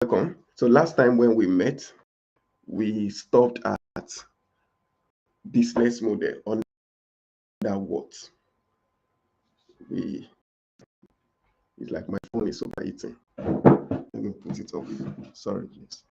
welcome. So last time when we met, we stopped at business model under what? We It's like my phone is overheating. Let me put it off. Sorry, please.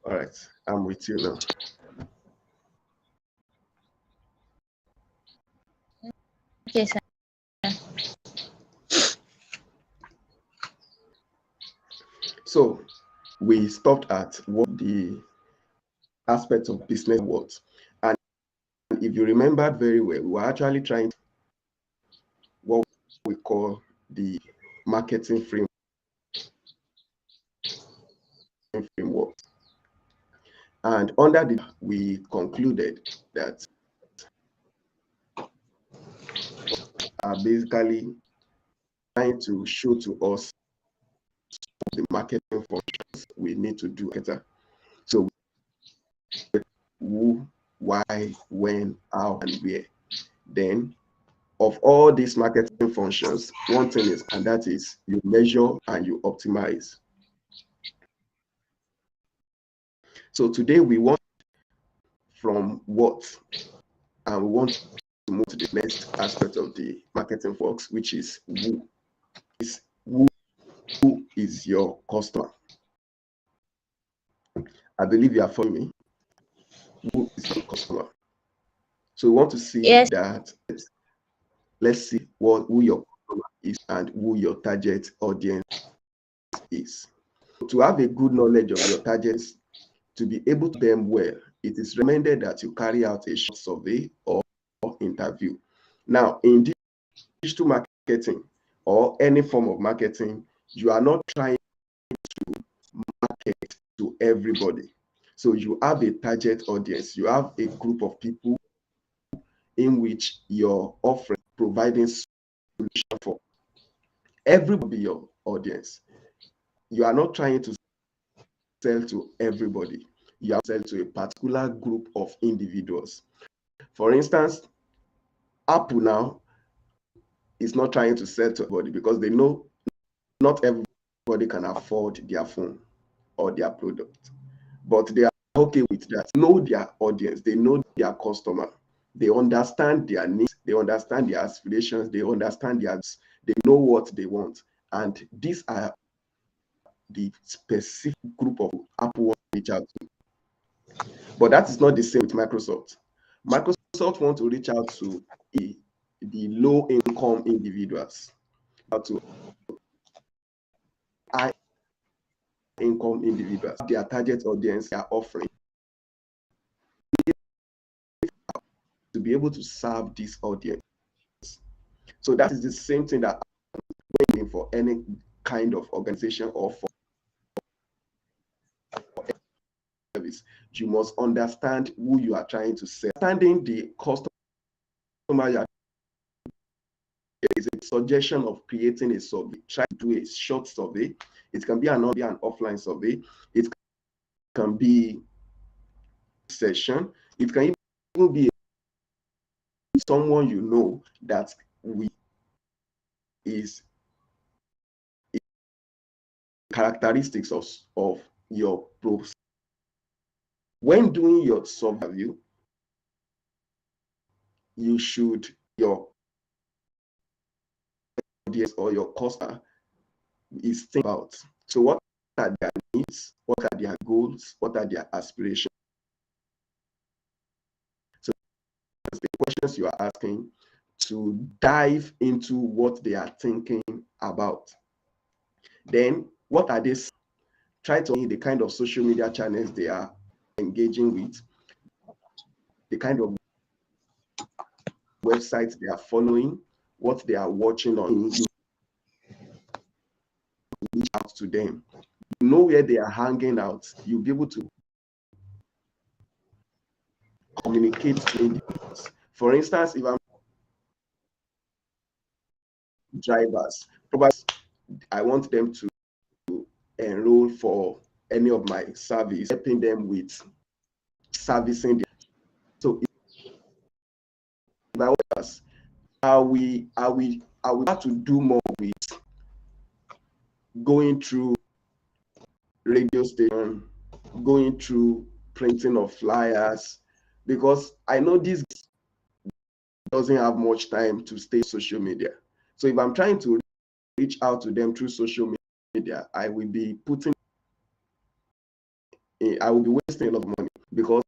All right, I'm with you now. Okay, sir. So we stopped at what the aspect of business was. And if you remembered very well, we were actually trying to what we call the marketing framework. And under the we concluded that are basically trying to show to us the marketing functions we need to do better. So who, why, when, how, and where. Then of all these marketing functions, one thing is, and that is you measure and you optimize. So today we want from what, and we want to move to the next aspect of the marketing works, which is who. Who is your customer? I believe you are following me. Who is your customer? So we want to see Yes. that. Let's see who your customer is and who your target audience is. To have a good knowledge of your targets, to be able to them well, it is recommended that you carry out a short survey or interview. Now, in digital marketing or any form of marketing, you are not trying to market to everybody. So you have a target audience, you have a group of people in which you're offering, providing solution for. Everybody your audience. You are not trying to sell to everybody. You have to sell to a particular group of individuals. For instance, Apple now is not trying to sell to everybody because they know not everybody can afford their phone or their product. But they are okay with that. Know their audience, they know their customer, they understand their needs, they understand their aspirations, they understand they know what they want. And these are the specific group of Apple wants to reach out to. But that is not the same with Microsoft. Microsoft wants to reach out to the low income individuals, to high income individuals, their target audience they are offering to be able to serve this audience. So that is the same thing that I'm for any kind of organization or for service. You must understand who you are trying to serve. Understanding the customer, there is a suggestion of creating a survey. Try to do a short survey. It can be an offline survey. It can be a session. It can even be someone you know that is characteristics of your pros. When doing your survey, you should your audience or your customer is think about. So what are their needs? What are their goals? What are their aspirations? So the questions you are asking to dive into what they are thinking about. Then what are they? Try to see the kind of social media channels they are engaging with, the kind of websites they are following, what they are watching on. You reach out to them. You know where they are hanging out. You'll be able to communicate to individuals. For instance, if I'm drivers, probably I want them to enroll for any of my service, helping them with servicing. So if I want us, are we have to do more with going through radio station, going through printing of flyers, because I know this doesn't have much time to stay social media. So if I'm trying to reach out to them through social media, I will be wasting a lot of money, because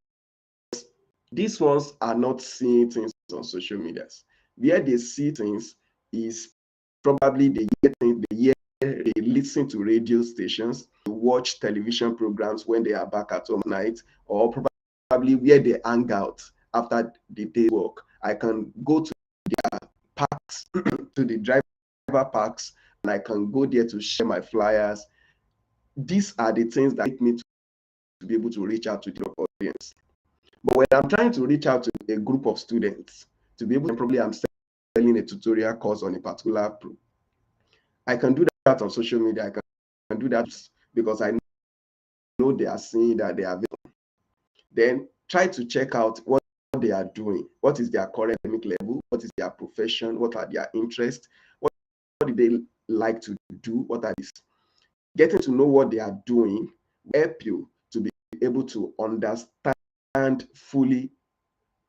these ones are not seeing things on social media. Where they see things is probably they listen to radio stations, they watch television programs when they are back at home at night, or probably where they hang out after the day work. I can go to their parks, to the driver parks, and I can go there to share my flyers. These are the things that make me to be able to reach out to the audience. But when I'm trying to reach out to a group of students, to be able to, probably I'm selling a tutorial course on a particular I can do that on social media. I can do that because I know they are seeing that they are available. Then try to check out what they are doing. What is their current academic level? What is their profession? What are their interests? What do they like to do? What are these? Getting to know what they are doing will help you to be able to understand fully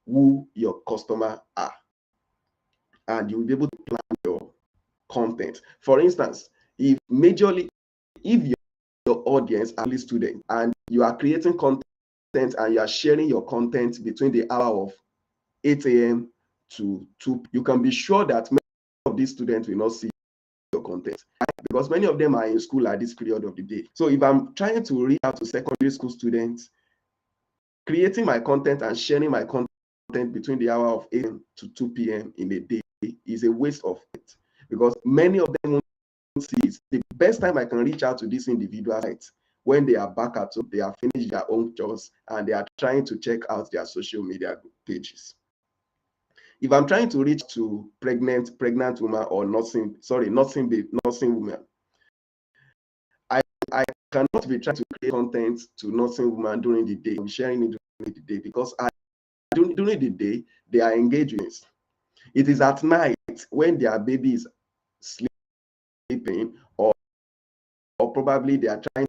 who your customer are, and you'll be able to plan your content. For instance, if your audience are students and you are creating content and you are sharing your content between the hour of 8 a.m. to 2, you can be sure that many of these students will not see your content, because many of them are in school at this period of the day. So if I'm trying to reach out to secondary school students, creating my content and sharing my content between the hour of 8 to 2 p.m. in a day is a waste of it, because many of them won't see it. The best time I can reach out to these individuals when they are back at home, they have finished their own chores and they are trying to check out their social media pages. If I'm trying to reach to pregnant woman or nursing woman, I cannot be trying to create content to nursing woman during the day, I'm sharing it during the day, because during the day they are engaged. It is at night when their baby is sleeping, or probably they are trying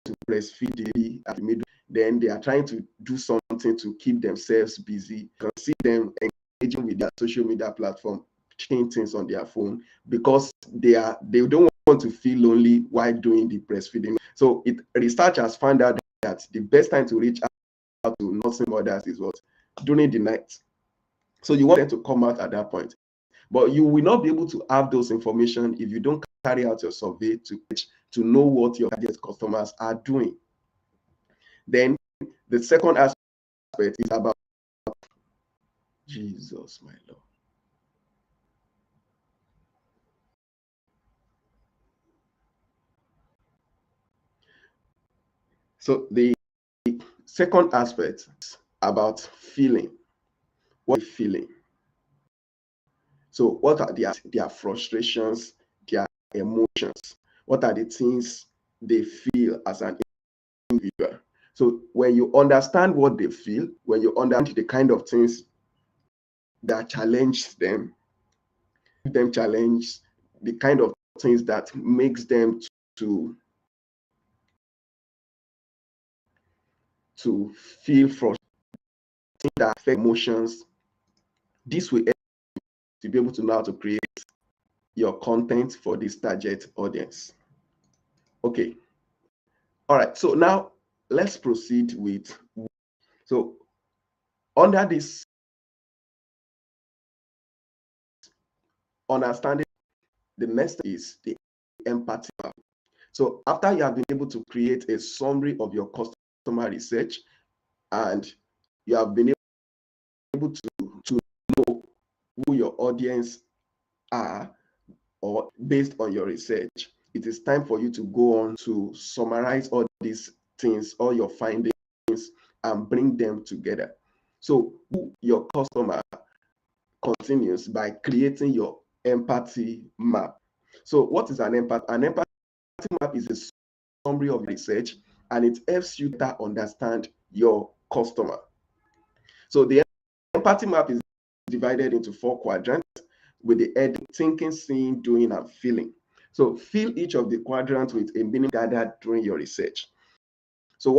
to breastfeed the baby at the middle, then they are trying to do something to keep themselves busy. You can see them engaging with their social media platform, changing things on their phone, because they don't want to feel lonely while doing the breastfeeding. So research has found out that the best time to reach out to nursing mothers is what? During the night. So you want them to come out at that point. But you will not be able to have those information if you don't carry out your survey to know what your target customers are doing. Then the second aspect is about Jesus, my Lord. So the second aspect is about feeling. What is feeling? So what are their frustrations, their emotions? What are the things they feel as an individual? So when you understand what they feel, when you understand the kind of things that challenge them challenge, the kind of things that makes them to feel frustrated, that affect emotions, this will help you to be able to know how to create your content for this target audience. Okay. All right. So now let's proceed with, so under this understanding, the next is the empathy map. So after you have been able to create a summary of your customer research and you have been able to know who your audience are, or based on your research, it is time for you to go on to summarize all these things, all your findings, and bring them together. So who your customer continues by creating your empathy map. So what is an empath? An empathy map is a summary of research, and it helps you better understand your customer. So the empathy map is divided into 4 quadrants with the head thinking, seeing, doing, and feeling. So fill each of the quadrants with a meaning gathered during your research. So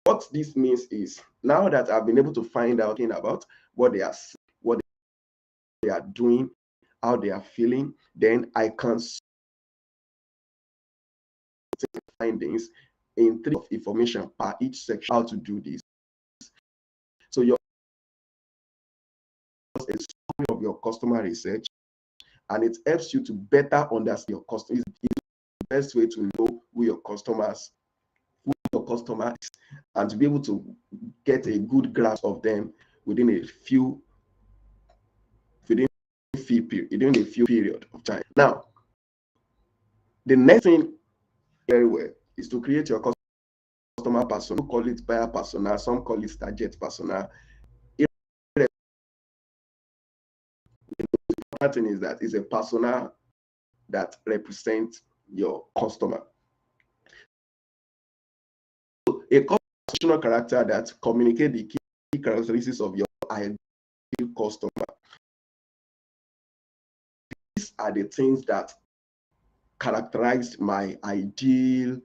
what this means is, now that I've been able to find out about what they are seeing, what they are doing, how they are feeling, then I can findings in 3 of information per each section how to do this. So you're a summary of your customer research, and it helps you to better understand your customer. It's the best way to know who your customer is, and to be able to get a good grasp of them within a few period of time. Now, the next thing very well is to create your customer persona. Some call it buyer persona, some call it target persona. The important thing is that it's a persona that represents your customer. So a conversational character that communicates the key characteristics of your ideal customer. These are the things that characterize my ideal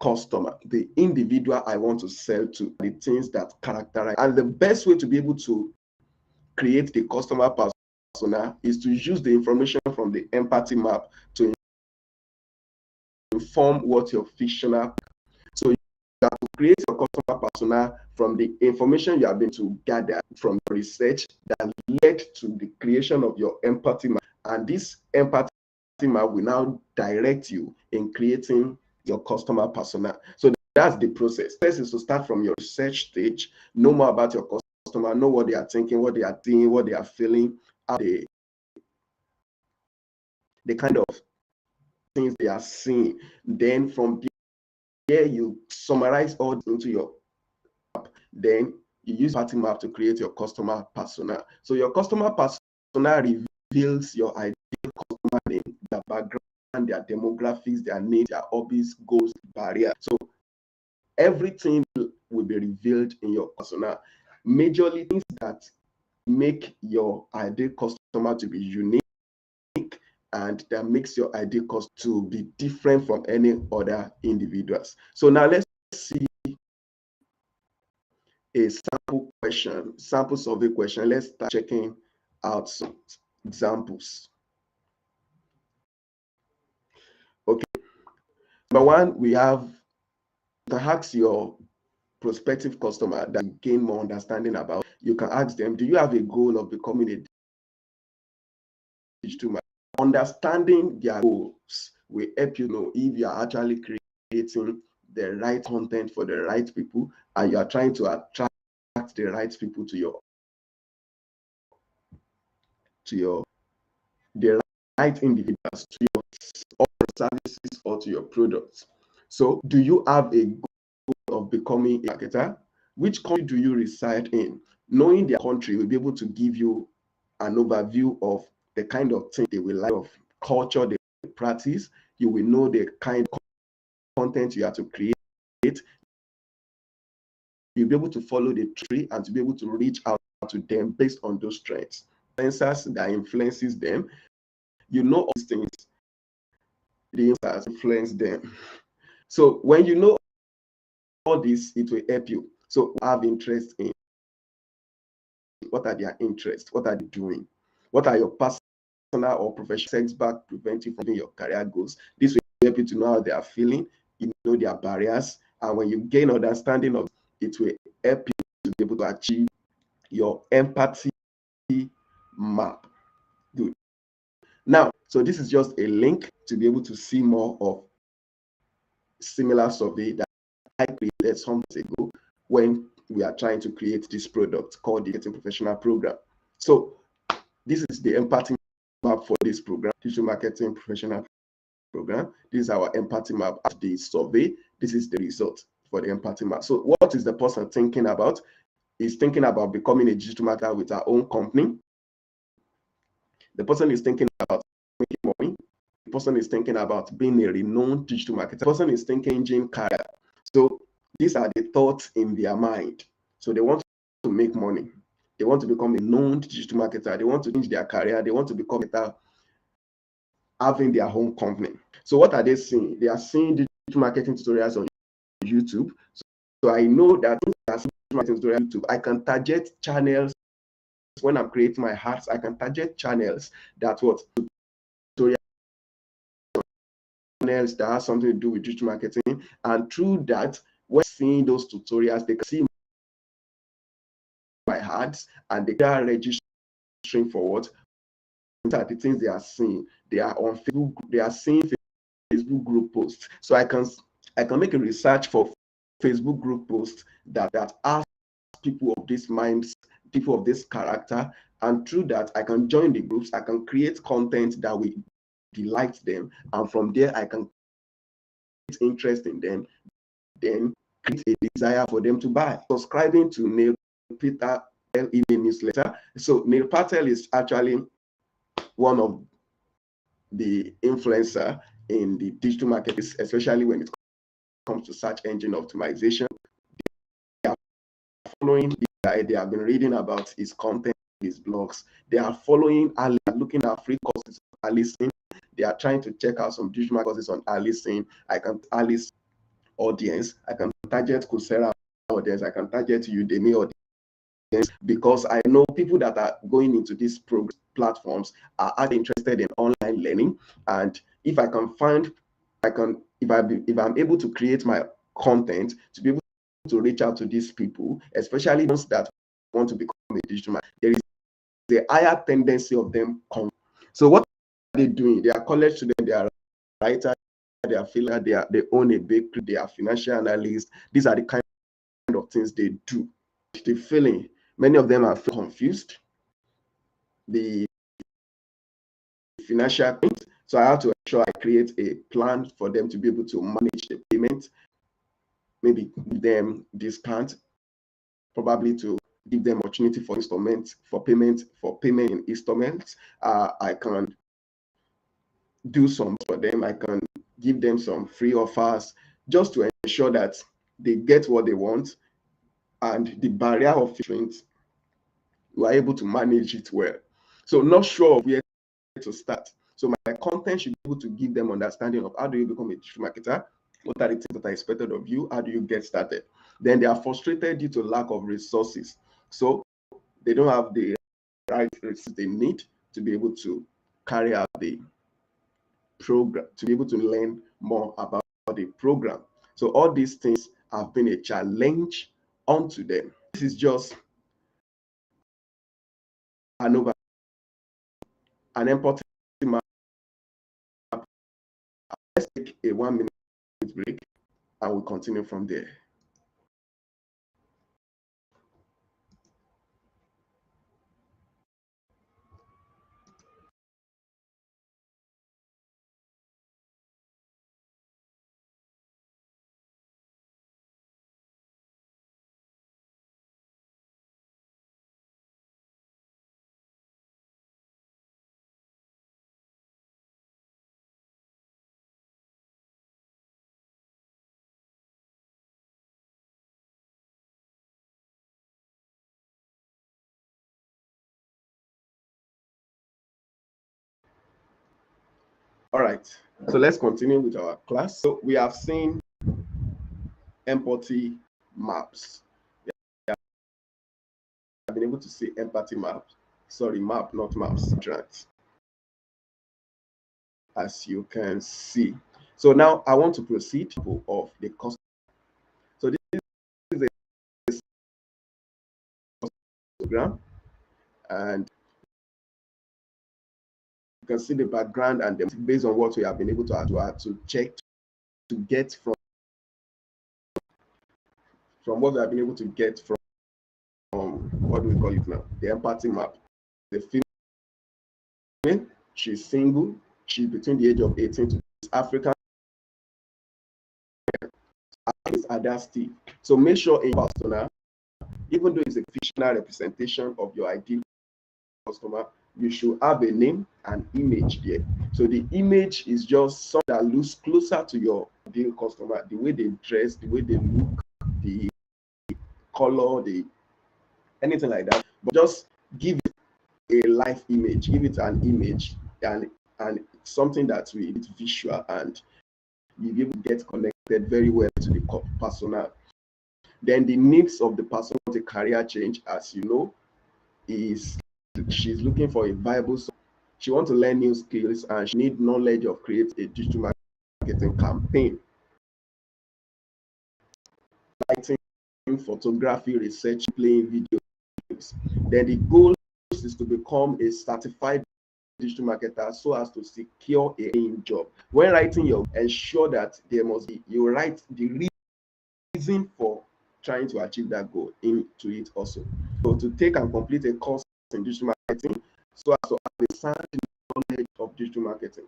customer, the individual I want to sell to, the things that characterize. And the best way to be able to create the customer persona is to use the information from the empathy map to inform what your fictional. So you have to create your customer persona from the information you have been to gather from research that led to the creation of your empathy map. And this empathy map will now direct you in creating your customer persona. So that's the process. First is to start from your research stage, know more about your customer, know what they are thinking, what they are doing, what they are feeling, how they, the kind of things they are seeing. Then from there, you summarize all into your map. Then you use empathy map to create your customer persona. So your customer persona reveals your ideal customer name, their background, their demographics, their needs, their hobbies, goals, barriers. So everything will be revealed in your persona. Majorly things that make your ideal customer to be unique and that makes your ideal customer to be different from any other individuals. So now let's see a sample survey question. Let's start checking out some examples. Okay. Number one, we have to ask your prospective customer that you gain more understanding about. You can ask them, do you have a goal of becoming a digital marketer? Understanding their goals will help you know if you are actually creating the right content for the right people, and you are trying to attract the right people to the right individuals to your services or to your products. So do you have a goal of becoming a marketer? Which country do you reside in? Knowing their country will be able to give you an overview of the kind of thing they will like, of culture they practice. You will know the kind of content you have to create. You'll be able to follow the tree and to be able to reach out to them based on those trends. Influencers that influences them. You know all these things. The influencers influence them. So when you know all this, it will help you. So have interest in what are their interests, what are they doing, what are your personal or professional setbacks prevent you from your career goals. This will help you to know how they are feeling, you know their barriers, and when you gain understanding of it, will help you to be able to achieve your empathy map. Good. Now, so this is just a link to be able to see more of similar survey that I created some months ago when we are trying to create this product called the Getting Professional Program. So this is the empathy map for this program, Digital Marketing Professional Program. This is our empathy map of the survey. This is the result for the empathy map. So what is the person thinking about? He's thinking about becoming a digital marketer with our own company. The person is thinking about making money. The person is thinking about being a renowned digital marketer. The person is thinking engine career. So these are the thoughts in their mind. So they want to make money. They want to become a known digital marketer. They want to change their career. They want to become better, having their own company. So what are they seeing? They are seeing digital marketing tutorials on YouTube. So I know that digital marketing tutorials on YouTube, I can target channels. When I'm creating my ads, I can target channels that tutorials that has something to do with digital marketing, and through that, when seeing those tutorials, they can see my ads and they are registering for what are the things they are seeing. They are on Facebook, they are seeing Facebook group posts. So I can make a research for Facebook group posts that ask people of this minds, people of this character, and through that I can join the groups. I can create content that will delight them, and from there I can create interest in them, then create a desire for them to buy. Subscribing to Neil Patel email newsletter. So Neil Patel is actually one of the influencer in the digital market, especially when it comes to search engine optimization. They are following this guy. They have been reading about his content, his blogs. They are following Ali, looking at free courses on Alison. They are trying to check out some digital market courses on Alison. I can Alice audience. I can target Coursera audience. I can target Udemy audience, because I know people that are going into these platforms are interested in online learning. And if I can find, if I'm able to create my content to be able to reach out to these people, especially those that want to become a digital marketer, there is a higher tendency of them come. So what are they doing? They are college students, they are writers, they are filler, they own a bakery, they are financial analysts. These are the kind of things they do. The feeling, many of them are confused. The financial things. So I have to ensure I create a plan for them to be able to manage the payment, maybe give them discount, probably to give them opportunity for installments, for payment in installments. I can do some for them. I can give them some free offers just to ensure that they get what they want, and the barrier of filtering, we are able to manage it well. So not sure of where to start. So my content should be able to give them understanding of how do you become a digital marketer, what are the things that are expected of you, how do you get started. Then they are frustrated due to lack of resources. So they don't have the right resources they need to be able to carry out the program, to be able to learn more about the program. So all these things have been a challenge onto them. This is just an empathy map. Let's take a 1 minute break and we'll continue from there. All right, so let's continue with our class. So we have seen empathy maps. Yeah, I've been able to see empathy maps. Sorry, map, not maps. As you can see. So now I want to proceed of the cost. So this is a program, and you can see the background and based on what we have been able to check to get from what we have been able to get from what do we call it now? The empathy map. The female, she's single, she's between the age of 18 to African, is Ada Steve. So make sure in persona, even though it's a fictional representation of your ideal customer, you should have a name and image there. So the image is just something that looks closer to your ideal customer, the way they dress, the way they look, the color, the anything like that. But just give it a live image, give it an image and something that will it's visual and you be able to get connected very well to the persona. Then the needs of the person with a career change, as you know, is she's looking for a viable. She wants to learn new skills and she needs knowledge of create a digital marketing campaign, writing, photography, research, playing video games. Then the goal is to become a certified digital marketer so as to secure a paying job. When writing, you ensure that there must be you write the reason for trying to achieve that goal into it also. So to take and complete a course in digital marketing so as to have a sound knowledge of digital marketing.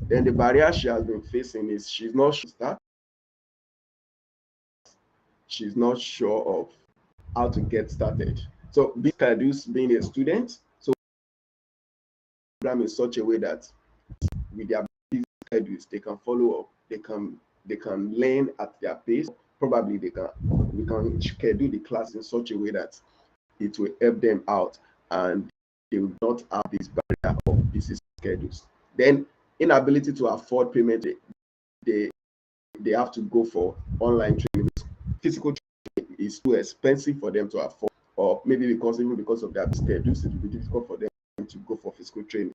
Then the barrier she has been facing is she's not sure she's not sure of how to get started. So this schedules being a student, so program in such a way that with their busy schedules they can follow up, they can learn at their pace. Probably we can schedule the class in such a way that it will help them out and they will not have this barrier of busy schedules. Then inability to afford payment, they have to go for online training. Physical training is too expensive for them to afford, or maybe even because of their schedules, it will be difficult for them to go for physical training.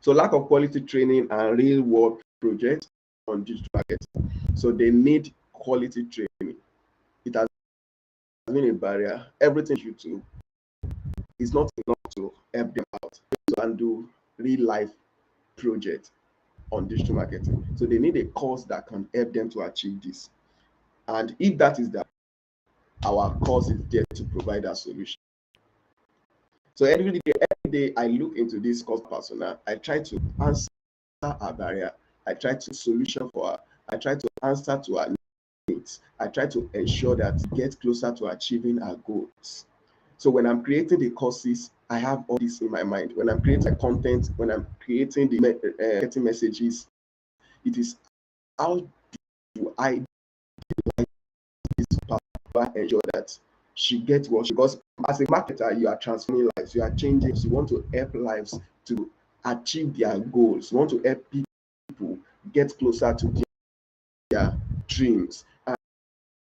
So lack of quality training and real world projects on digital marketing. So they need quality training. It has been a barrier. Everything YouTube is not enough to help them out to handle real life projects on digital marketing. So they need a course that can help them to achieve this. And if that is that, our course is there to provide a solution. So every day I look into this course persona, I try to answer a barrier. I try to solution for her. I try to answer to her needs. I try to ensure that we get closer to achieving our goals. So when I'm creating the courses, I have all this in my mind. When I'm creating content, when I'm creating the getting messages, it is how do I this partner ensure that she gets what she, because as a marketer, you are transforming lives, you are changing, you want to help lives to achieve their goals, you want to help people get closer to their dreams.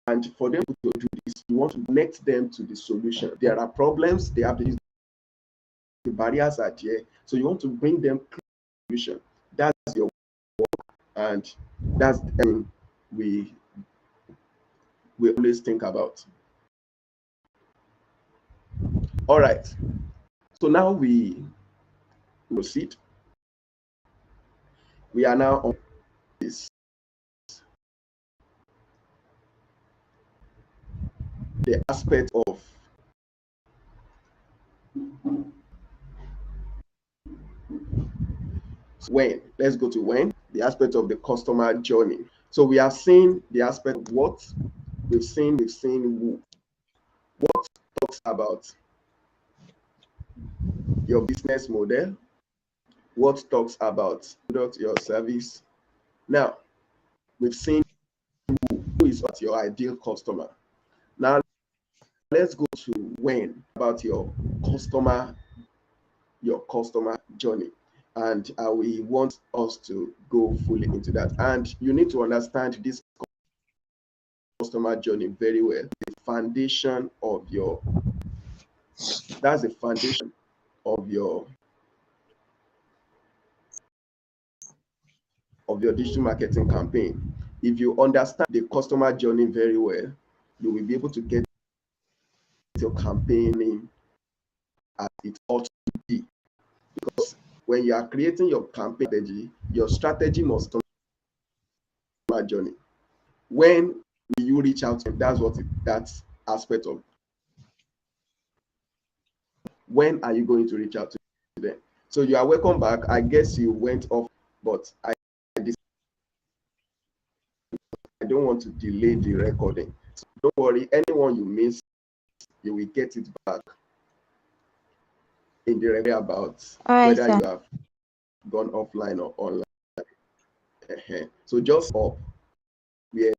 And for them to do this, you want to connect them to the solution. There are problems, they have the barriers are there, so you want to bring them to the solution. That's your work, and that's the thing we always think about. All right, so now we proceed. We are now on this the aspect of when. Let's go to when, the aspect of the customer journey. So we have seen the aspect of what we've seen who. What talks about your business model, what talks about product, your service. Now we've seen who is what your ideal customer. Now let's go to when, about your customer journey, and we want us to go fully into that. And you need to understand this customer journey very well. The foundation of your that's the foundation of your digital marketing campaign. If you understand the customer journey very well, you will be able to get your campaigning as it ought to be. Because when you are creating your campaign strategy must come from customer journey. When will you reach out to them? That aspect of when are you going to reach out to them? So you are welcome back. I guess you went off, but I don't want to delay the recording. So don't worry, anyone you miss, you will get it back. indirectly about All right, whether sir. you have gone offline or online. So just up where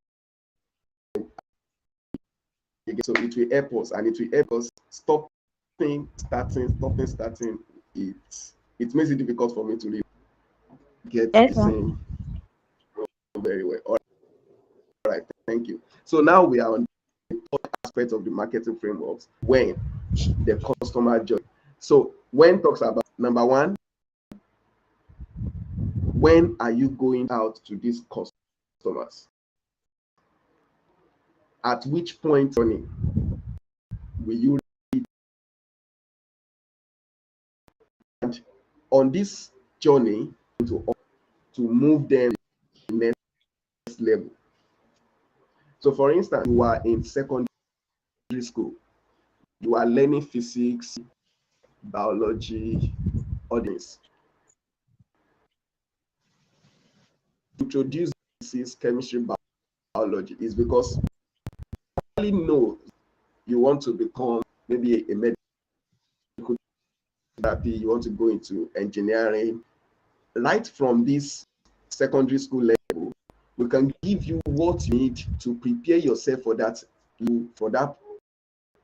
so it will help us, and it will help us stopping. It makes it difficult for me to really get the Yes, sir. same very well. All right, thank you. So now we are on the third aspect of the marketing frameworks, when the customer journey. So when talks about number one, when are you going out to these customers? At which point journey will you reach? And on this journey to move them to the next level? So for instance, you are in secondary school, you are learning physics, biology, all this. Introduce physics, chemistry, biology is because you really know you want to become maybe a medical therapy, you want to go into engineering. Right from this secondary school level, we can give you what you need to prepare yourself for that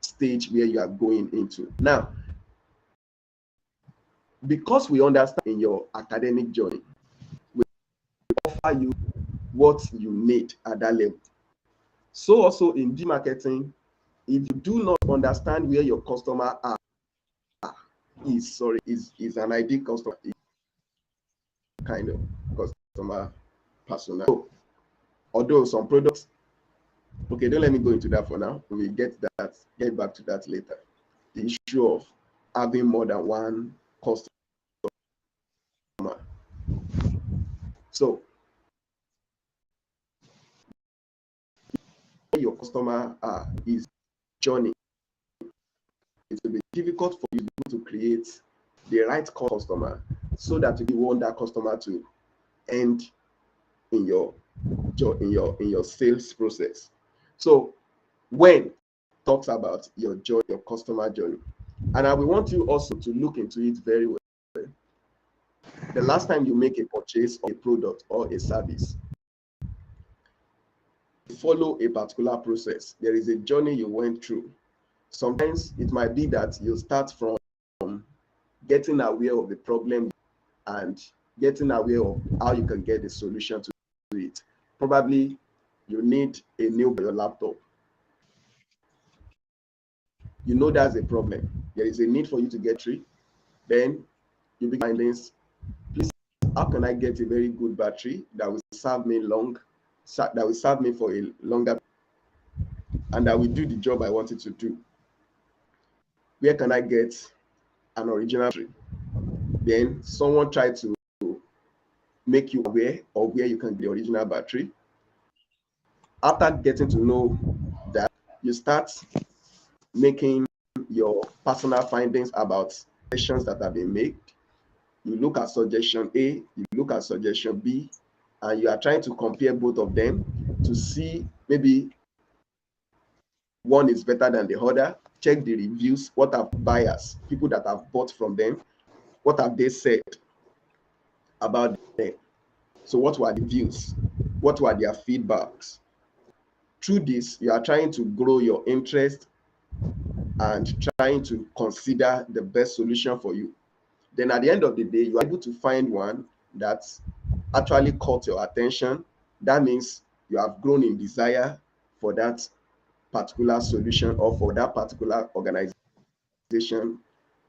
stage where you are going into. Now, because we understand in your academic journey, we offer you what you need at that level. So also in marketing, if you do not understand where your customer is an ideal customer, kind of customer persona. So, although some products, okay, don't let me go into that for now. We will get back to that later. The issue of having more than one customer. So your customer is journey, it will be difficult for you to create the right customer so that you want that customer to end in your sales process. So when talks about your journey, your customer journey, and I will want you also to look into it very well. The last time you make a purchase of a product or a service, follow a particular process. There is a journey you went through. Sometimes it might be that you start from getting aware of the problem and getting aware of how you can get a solution to it. Probably you need a new laptop. You know that's a problem. There is a need for you to get through. Then you begin this. Please, how can I get a very good battery that will serve me for a longer, and that will do the job I wanted to do? Where can I get an original battery? Then someone tried to make you aware of where you can get the original battery. After getting to know that, you start making your personal findings about suggestions that have been made. You look at suggestion A, you look at suggestion B, and you are trying to compare both of them to see maybe one is better than the other. Check the reviews. What are buyers, people that have bought from them, what have they said about them? So what were the views? What were their feedbacks? Through this, you are trying to grow your interest and trying to consider the best solution for you. Then at the end of the day, you are able to find one that actually caught your attention. That means you have grown in desire for that particular solution or for that particular organization,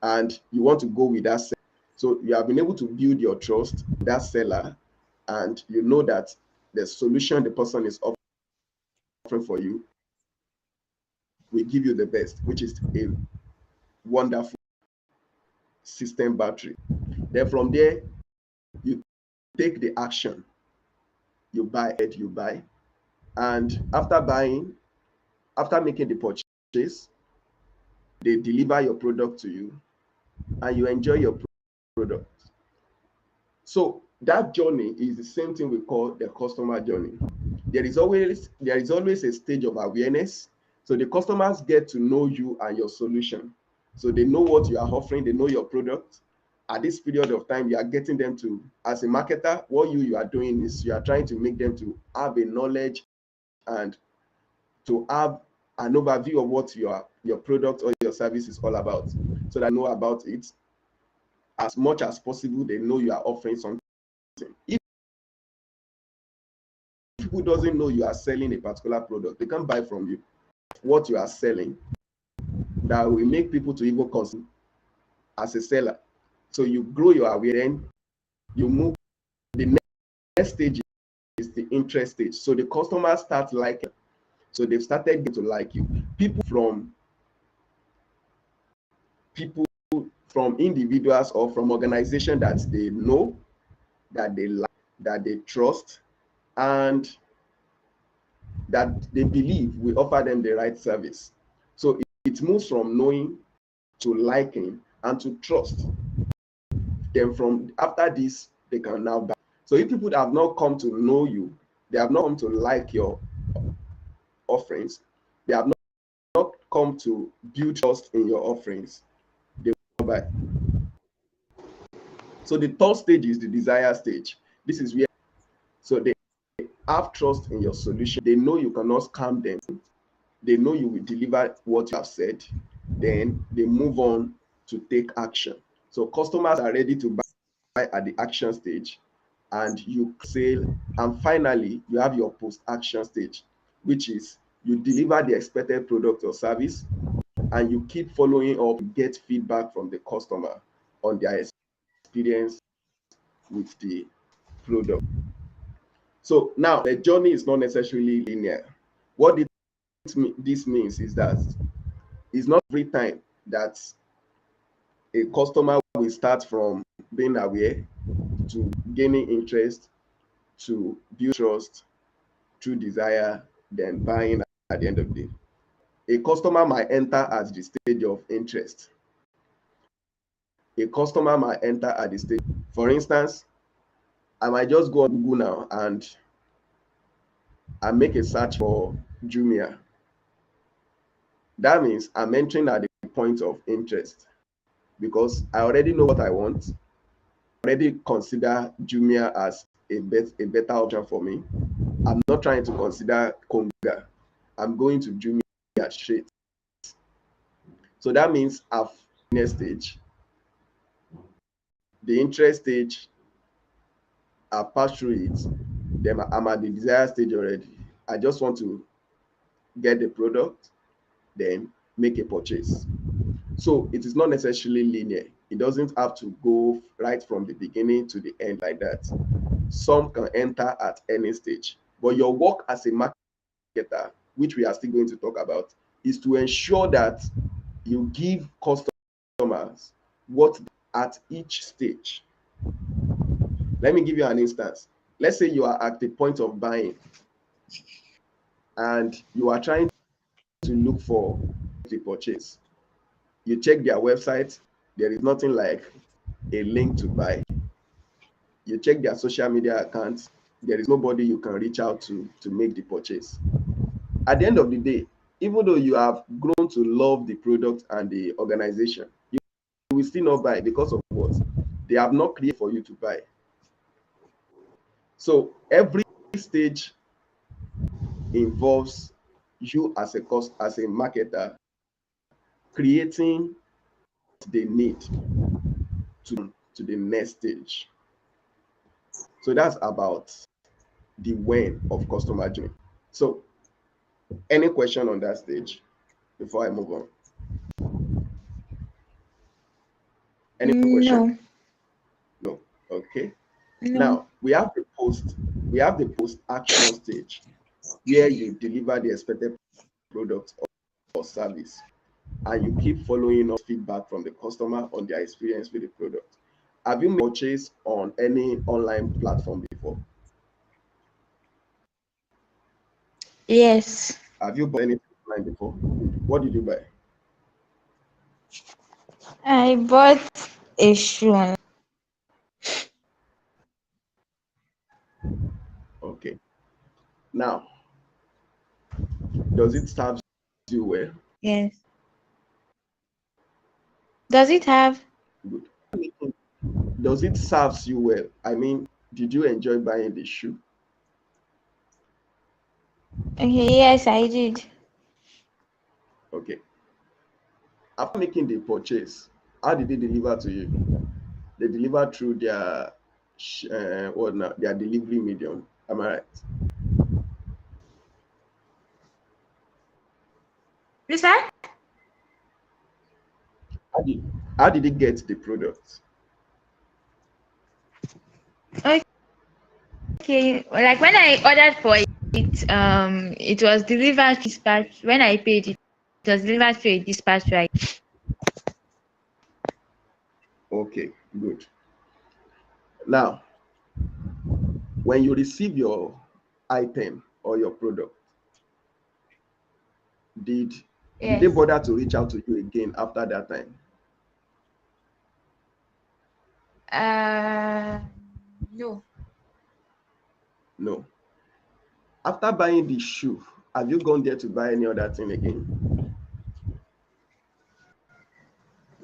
and you want to go with that. So you have been able to build your trust with that seller, and you know that the solution the person is offering for you will give you the best, which is a wonderful system battery. Then from there, you take the action. You buy. And after making the purchase, they deliver your product to you and you enjoy your product. So that journey is the same thing we call the customer journey. There is always a stage of awareness. So the customers get to know you and your solution. So they know what you are offering, they know your product. At this period of time, you are getting them to, as a marketer, what you are doing is you are trying to make them to have a knowledge and to have an overview of what your product or your service is all about, so that they know about it as much as possible. They know you are offering something. If people doesn't know you are selling a particular product, they can't buy from you. What you are selling that will make people to even consume as a seller. So you grow your awareness, you move. The next stage is the interest stage. So the customers start liking. So they've started to like you. People from individuals or from organizations that they know, that they like, that they trust, and that they believe we offer them the right service. So it moves from knowing to liking and to trust. Then from after this, they can now buy. So if people have not come to know you, they have not come to like your offerings, they have not come to build trust in your offerings, they will buy. So the third stage is the desire stage. This is where, so they have trust in your solution. They know you cannot scam them. They know you will deliver what you have said. Then they move on to take action. So customers are ready to buy at the action stage, and you sell. And finally, you have your post-action stage, which is you deliver the expected product or service, and you keep following up to get feedback from the customer on their experience with the product. So now the journey is not necessarily linear. What this means is that it's not every time that a customer will start from being aware to gaining interest to build trust through desire, then buying at the end of the day. A customer might enter at the stage of interest. A customer might enter at the stage. For instance, I might just go on Google now and make a search for Jumia. That means I'm entering at the point of interest because I already know what I want. I already consider Jumia as a better option for me. I'm not trying to consider Konga. I'm going to Jumia straight. So that means I've next stage, the interest stage, I've passed through it. Then I'm at the desire stage already. I just want to get the product, then make a purchase. So it is not necessarily linear. It doesn't have to go right from the beginning to the end like that. Some can enter at any stage. But your work as a marketer, which we are still going to talk about, is to ensure that you give customers what at each stage. Let me give you an instance. Let's say you are at the point of buying and you are trying to look for the purchase. You check their website, there is nothing like a link to buy. You check their social media accounts, there is nobody you can reach out to make the purchase. At the end of the day, even though you have grown to love the product and the organization, you will still not buy because of what? They have not created for you to buy. So every stage involves you as a marketer creating the need to the next stage. So that's about the when of customer journey. So any question on that stage before I move on? Any question? No, No. Okay. no. Now we have the post action stage where you deliver the expected product or service, and you keep following up feedback from the customer on their experience with the product. Have you purchased on any online platform before? Yes, Have you bought anything online before? What did you buy? I bought a shoe. Okay. Now, does it serve you well? Yes, Does it have? Good. Does it serves you well? I mean, did you enjoy buying the shoe? Okay, yes, I did. Okay. After making the purchase, how did they deliver to you? They deliver through their what now? Their delivery medium. Am I right? You said? How did how did they get the product? Okay, like when I ordered for it, it was delivered dispatch. When I paid it, it was delivered to a dispatch, right? Okay, good. Now, when you receive your item or your product, did did they Yes. bother to reach out to you again after that time? Uh, no. No. After buying the shoe, have you gone there to buy any other thing again?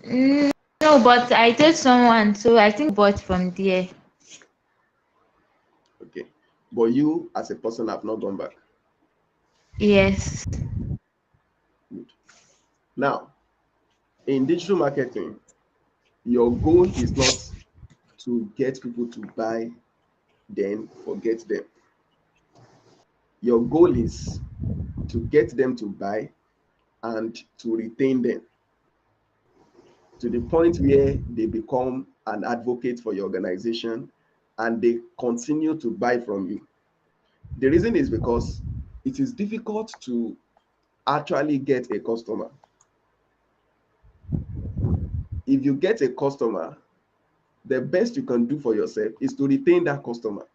Mm, no, but I told someone, so I think bought from there. Okay. But you, as a person, have not gone back. Yes. Good. Now, in digital marketing, your goal is not to get people to buy, then forget them. Your goal is to get them to buy and to retain them to the point where they become an advocate for your organization and they continue to buy from you. The reason is because it is difficult to actually get a customer. If you get a customer, the best you can do for yourself is to retain that customer.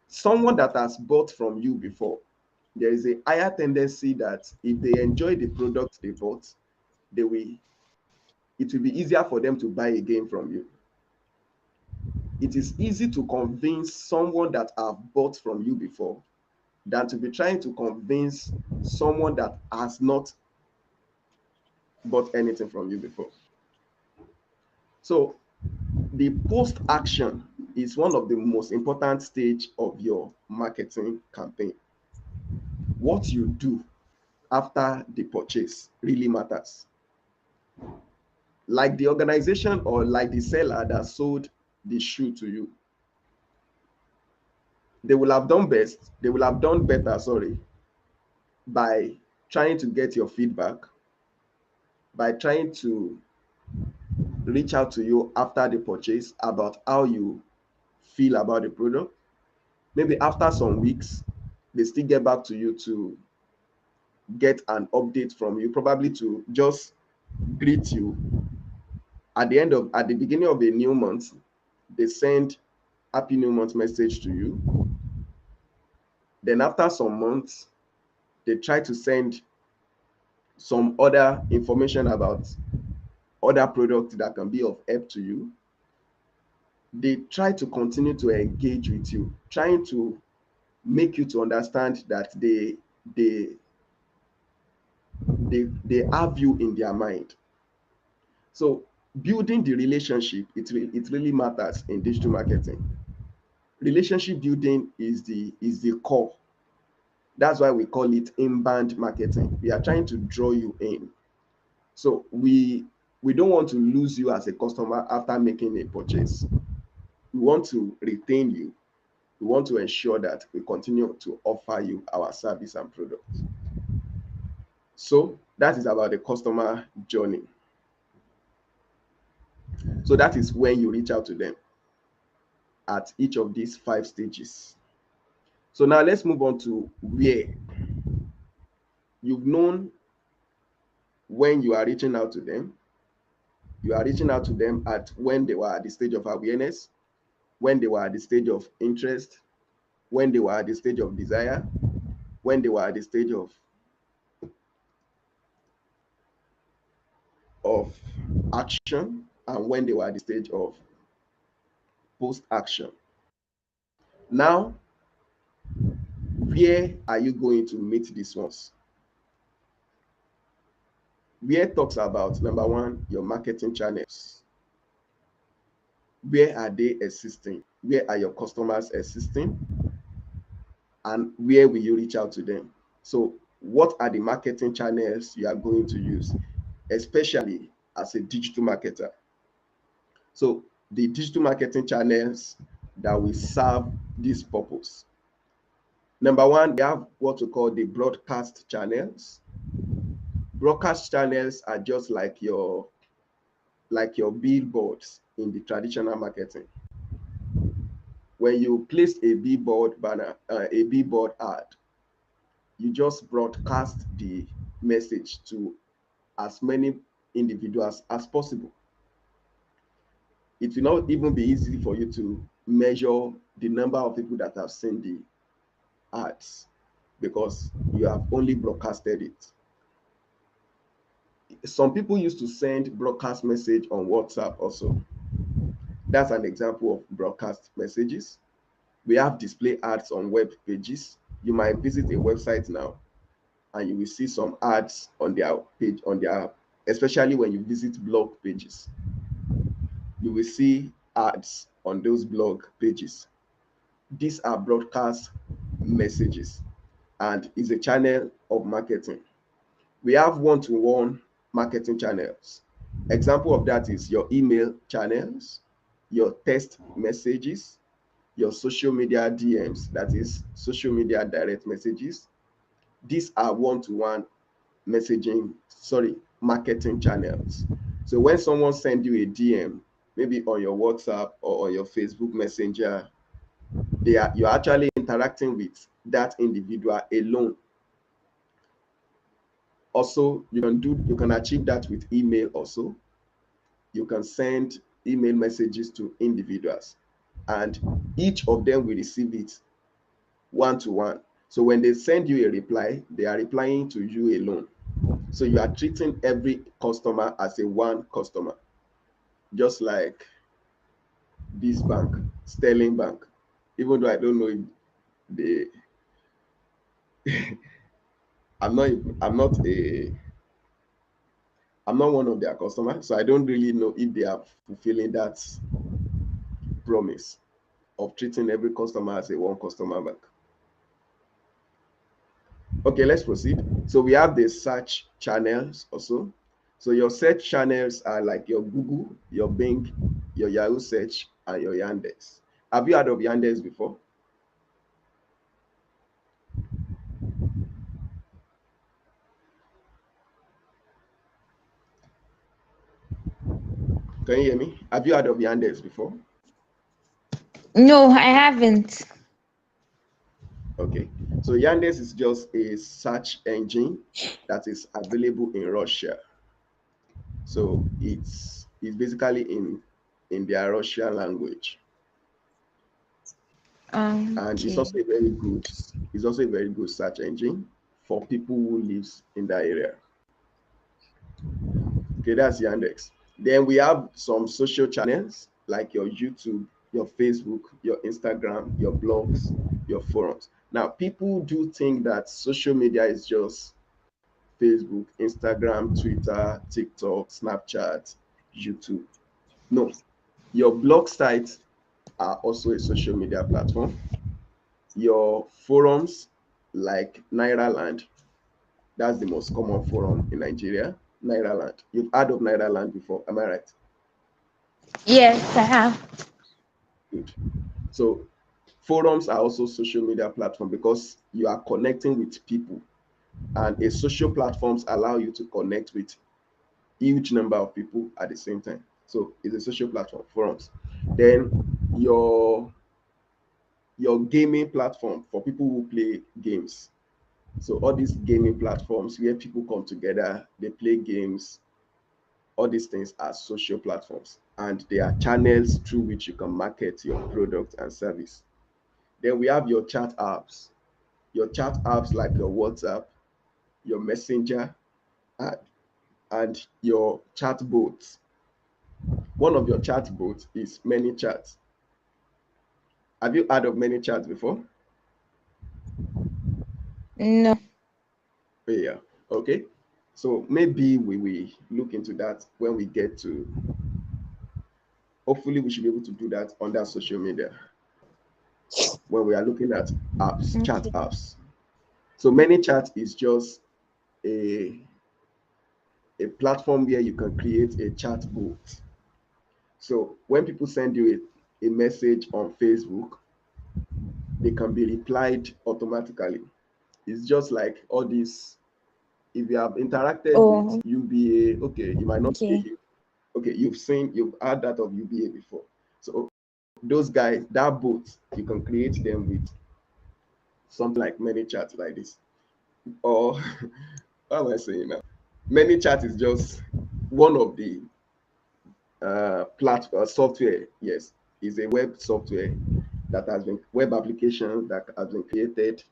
Someone that has bought from you before, there is a higher tendency that if they enjoy the product they bought, they will it will be easier for them to buy again from you. It is easy to convince someone that have bought from you before than to be trying to convince someone that has not bought anything from you before. So the post action is one of the most important stage of your marketing campaign. What you do after the purchase really matters. Like the organization or like the seller that sold the shoe to you, they will have done best, they will have done better, sorry, by trying to get your feedback, by trying to reach out to you after the purchase about how you feel about the product. Maybe after some weeks, they still get back to you to get an update from you, probably to just greet you at the beginning of a new month. They send happy new month message to you. Then after some months, they try to send some other information about other products that can be of help to you. They try to continue to engage with you, trying to make you to understand that they they have you in their mind. So building the relationship, it really matters in digital marketing. Relationship building is the core. That's why we call it inbound marketing. We are trying to draw you in. So we don't want to lose you as a customer after making a purchase. We want to retain you. We want to ensure that we continue to offer you our service and product. So that is about the customer journey. So that is when you reach out to them at each of these 5 stages. So now let's move on to where you've known when you are reaching out to them. You are reaching out to them at when they were at the stage of awareness, when they were at the stage of interest, when they were at the stage of desire, when they were at the stage of action, and when they were at the stage of post action. Now, where are you going to meet these ones? where it talks about number one, your marketing channels. Where are they existing? Where are your customers existing? And where will you reach out to them? So, what are the marketing channels you are going to use, especially as a digital marketer? So, the digital marketing channels that will serve this purpose. Number one, we have what we call the broadcast channels. Broadcast channels are just like your billboards in the traditional marketing. When you place a billboard banner, a billboard ad, you just broadcast the message to as many individuals as possible. It will not even be easy for you to measure the number of people that have seen the ads because you have only broadcasted it. Some people used to send broadcast message on WhatsApp also. That's an example of broadcast messages. We have display ads on web pages. You might visit a website now and you will see some ads on their page, especially when you visit blog pages. You will see ads on those blog pages. These are broadcast messages and is a channel of marketing. We have one-to-one marketing channels. Example of that is your email channels, your text messages, your social media DMs, that is social media direct messages. These are one-to-one marketing channels. So when someone sends you a DM, maybe on your WhatsApp or on your Facebook Messenger, you're actually interacting with that individual alone. Also, you can achieve that with email also. You can send email messages to individuals and each of them will receive it one-to-one. So when they send you a reply, they are replying to you alone. So you are treating every customer as a one customer, just like this bank, Sterling Bank. Even though I don't know if they, I'm not, I'm not a, I'm not one of their customers, so I don't really know if they are fulfilling that promise of treating every customer as a one customer bank. Okay, let's proceed. So we have the search channels also. So your search channels are like your Google, your Bing, your Yahoo search, and your Yandex. Have you heard of Yandex before? Can you hear me? Have you heard of Yandex before? No, I haven't. Okay. So Yandex is just a search engine that is available in Russia. So it's basically in their Russian language. And Okay. it's also a very good search engine for people who lives in that area. Okay, that's Yandex. Then we have some social channels like your YouTube, your Facebook, your Instagram, your blogs, your forums. Now, people do think that social media is just Facebook, Instagram, Twitter, TikTok, Snapchat, YouTube. No, your blog sites are also a social media platform. Your forums like Nairaland, that's the most common forum in Nigeria. Nairaland. You've heard of Nairaland before, am I right? Yes, I have. Good. So forums are also social media platform because you are connecting with people, and a social platforms allow you to connect with huge number of people at the same time. So it's a social platform, forums. Then your your gaming platform for people who play games. So all these gaming platforms where people come together, they play games, all these things are social platforms and they are channels through which you can market your product and service. Then we have your chat apps like your WhatsApp, your Messenger, and, and your chat bots. One of your chat bots is ManyChat. Have you heard of ManyChat before? No. Yeah. Okay. So maybe we will look into that when we get to, hopefully we should be able to do that under social media when we are looking at apps, chat Okay. apps. So ManyChat is just a platform where you can create a chat bot. So when people send you a message on Facebook, they can be replied automatically. It's just like all this. If you have interacted with Oh, UBA, okay, you might not okay. be, okay, you've heard that of UBA before. So those guys, that bot, you can create them with something like ManyChat like this. Or what am I saying now? ManyChat is just one of the platform software. Yes, is a web software that has been web application that has been created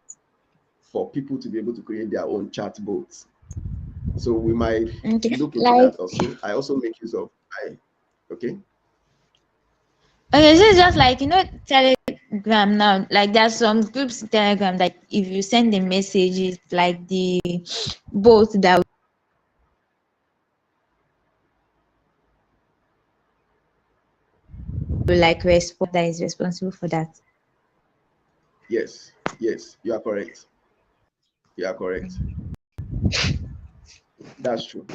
for people to be able to create their own chat bots. So we might Okay. look into Like, that also. I also make use of I. Okay. okay, so it's just like, Telegram now. Like, there's some groups in Telegram that if you send the messages, like the both that will like respond, that is responsible for that. Yes. Yes. You are correct. You are correct. That's true.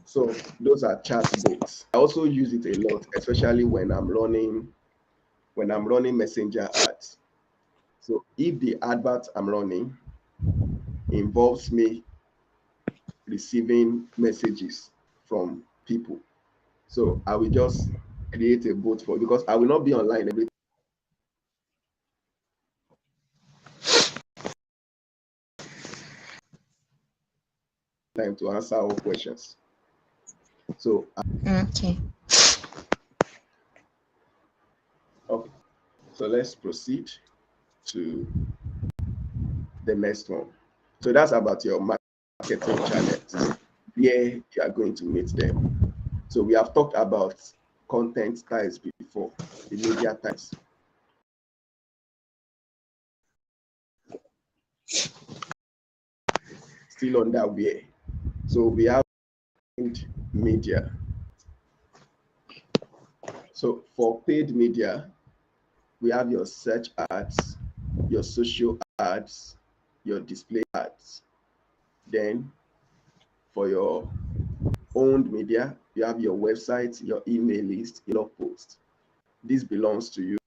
So those are chat bots. I also use it a lot, especially when I'm running messenger ads. So if the advert I'm running involves me receiving messages from people, so I will just create a bot for, because I will not be online every time to answer all questions. So Okay. okay, so let's proceed to the next one. So that's about your marketing channels, where you are going to meet them. So we have talked about content types before, the media types. Still on that way. So we have paid media. So for paid media, we have your search ads, your social ads, your display ads. Then for your owned media, you have your website, your email list, your blog post. This belongs to you.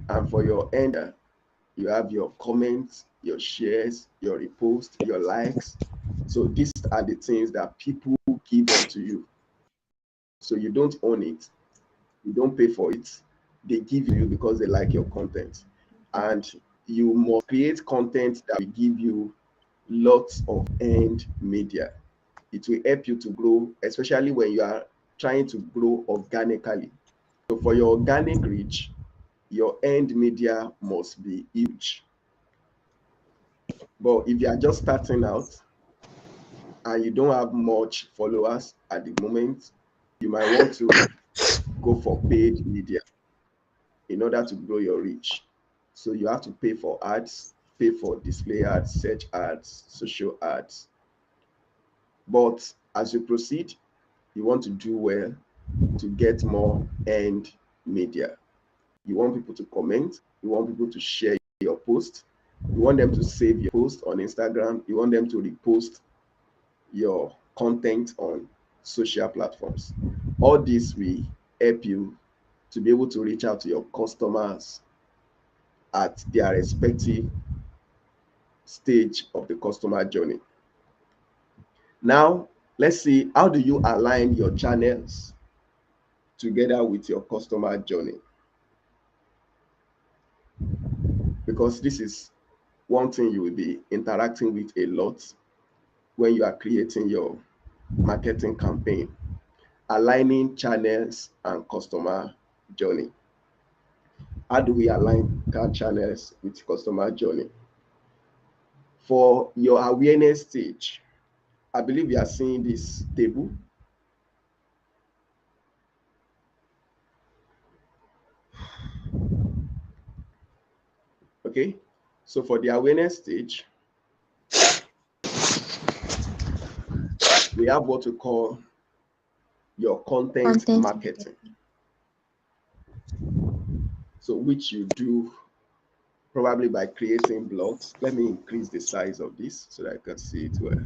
And for your ender, you have your comments, your shares, your repost, your likes. So these are the things that people give unto you. So you don't own it, you don't pay for it. They give you because they like your content. And you must create content that will give you lots of earned media. It will help you to grow, especially when you are trying to grow organically. So for your organic reach, your earned media must be huge. But if you are just starting out and you don't have much followers at the moment, you might want to go for paid media in order to grow your reach. So you have to pay for ads, pay for display ads, search ads, social ads. But as you proceed, you want to do well to get more earned media. You want people to comment, you want people to share your post, you want them to save your post on Instagram, you want them to repost your content on social platforms. All this will help you to be able to reach out to your customers at their respective stage of the customer journey. Now, let's see, how do you align your channels together with your customer journey? Because this is one thing you will be interacting with a lot when you are creating your marketing campaign, aligning channels and customer journey. How do we align our channels with customer journey? For your awareness stage, I believe you are seeing this table. Okay, so for the awareness stage, we have what we call your content marketing. So which you do probably by creating blogs. Let me increase the size of this so that I can see it well.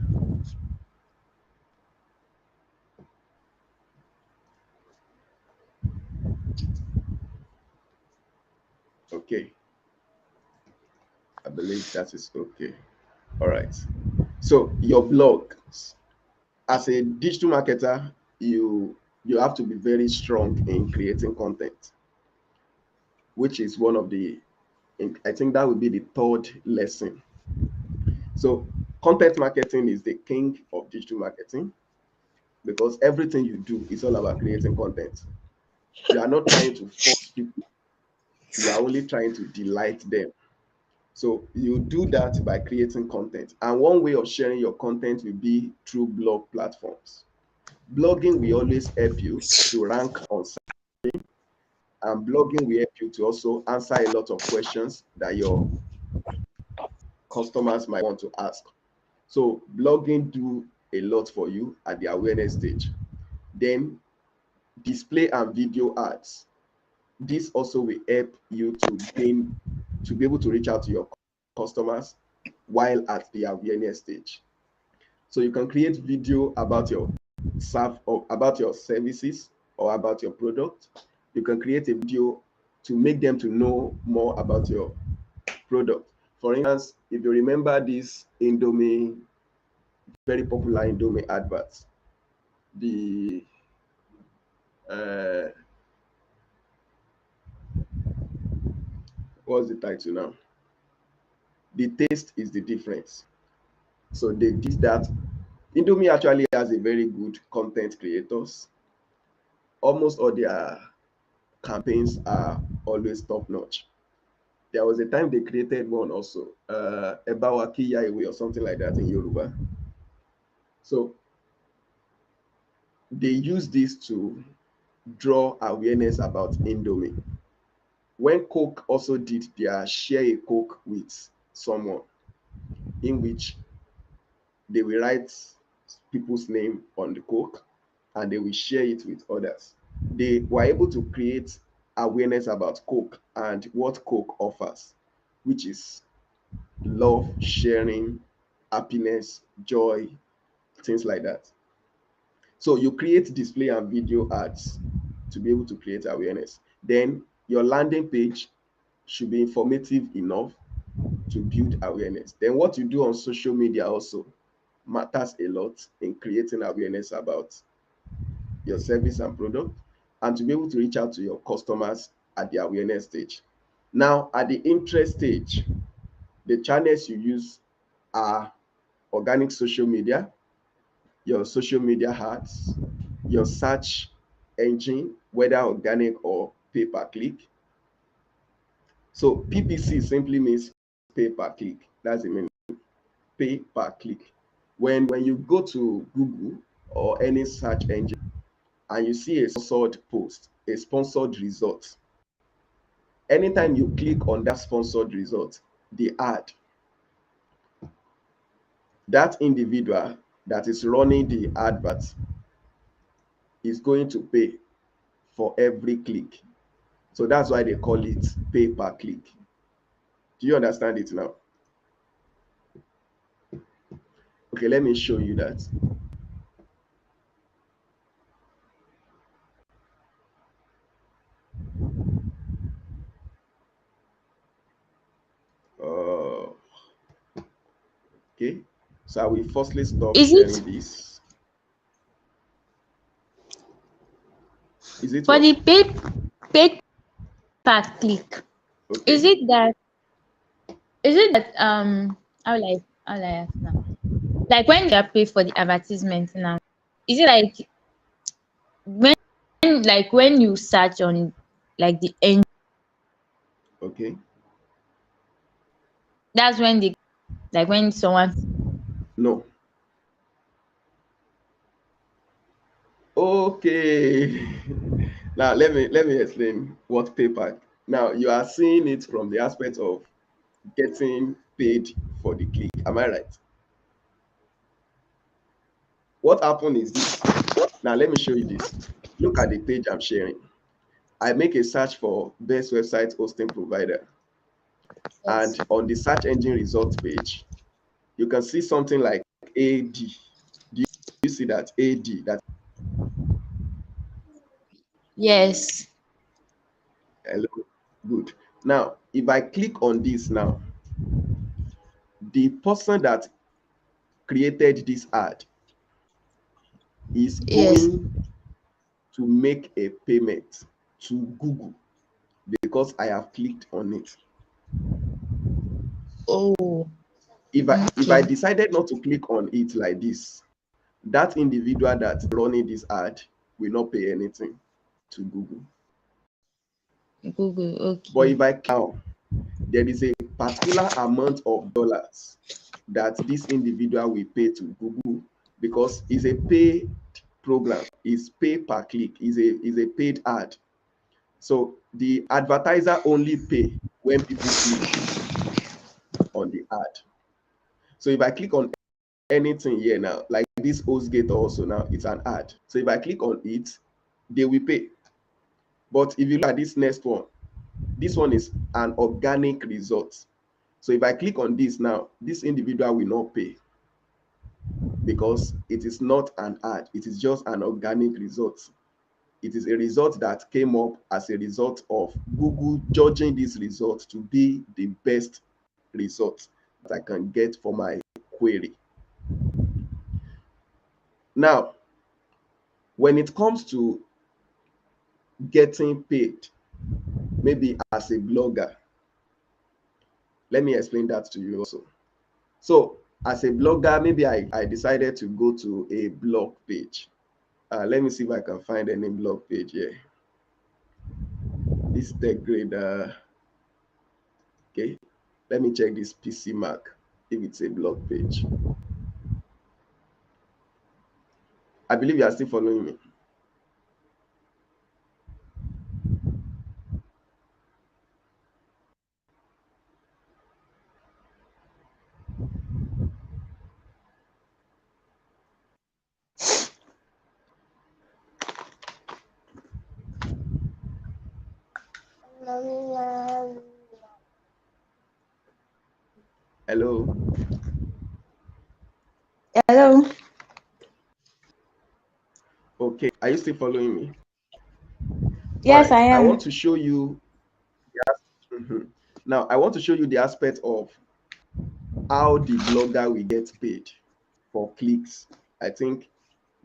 Okay. I believe that is okay. All right. So your blog, as a digital marketer, you have to be very strong in creating content, which is one of the, I think that would be the third lesson. So content marketing is the king of digital marketing because everything you do is all about creating content. You are not trying to force people, you are only trying to delight them. So you do that by creating content. And one way of sharing your content will be through blog platforms. Blogging will always help you to rank on something, and blogging will help you to also answer a lot of questions that your customers might want to ask. So blogging do a lot for you at the awareness stage. Then display and video ads. This also will help you to be able to reach out to your customers while at the awareness stage. So you can create video about your about your services or about your product. You can create a video to make them to know more about your product. For instance, if you remember this Indomie, very popular Indomie adverts, the what's the title now? The taste is the difference. So they did that. Indomie actually has a very good content creators. Almost all their campaigns are always top notch. There was a time they created one also, Ebawaki Yaiwe or something like that in Yoruba. So they use this to draw awareness about Indomie. When Coke also did their share a Coke with someone, in which they will write people's name on the Coke and they will share it with others. They were able to create awareness about Coke and what Coke offers, which is love, sharing, happiness, joy, things like that. So you create display and video ads to be able to create awareness. Then your landing page should be informative enough to build awareness. Then what you do on social media also matters a lot in creating awareness about your service and product, and to be able to reach out to your customers at the awareness stage. Now, at the interest stage, the channels you use are organic social media, your social media ads, your search engine, whether organic or pay-per-click. So PPC simply means pay-per-click. That's the meaning, pay-per-click. When you go to Google or any search engine and you see a sponsored post, a sponsored result, anytime you click on that sponsored result, the ad, that individual that is running the advert is going to pay for every click. So that's why they call it pay per click. Do you understand it now? Okay, let me show you that. Okay, so I will firstly stop Is sharing it this. Is it for what? the paid per click? Okay. Is it that how will I ask now? Like when you are paid for the advertisement now, is it like when when you search on like the engine, Okay. that's when they like when someone No. Okay. Now let me explain what PayPal. Now you are seeing it from the aspect of getting paid for the click. Am I right? what happened is this. Now let me show you this. Look at the page I'm sharing. I make a search for best website hosting provider. Yes. And on the search engine results page, you can see something like AD. Do you see that? AD. That Yes. hello. Good. Now, if I click on this now, the person that created this ad is Yes. going to make a payment to Google because I have clicked on it. Oh, If I okay. decided not to click on it like this, that individual that's running this ad will not pay anything to Google. Google. But Okay. if I count, there is a particular amount of dollars that this individual will pay to Google because it's a paid program, it's pay per click, is a paid ad. So the advertiser only pay when people click on the ad. So if I click on anything here now, like this HostGator also now, it's an ad. So if I click on it, they will pay. But if you look at this next one, this one is an organic result. So if I click on this now, this individual will not pay because it is not an ad. It is just an organic result. It is a result that came up as a result of Google judging this result to be the best result that I can get for my query. Now, when it comes to getting paid, maybe as a blogger, let me explain that to you also. So, as a blogger, maybe I decided to go to a blog page. Let me see if I can find any blog page here. This tech grade. Okay, let me check this PC Mark if it's a blog page. I believe you are still following me. Hello. Hello. Okay, are you still following me? All Yes, I right. I want am. to show you. Mhm. Now, I want to show you the aspect of how the blogger will get paid for clicks. I think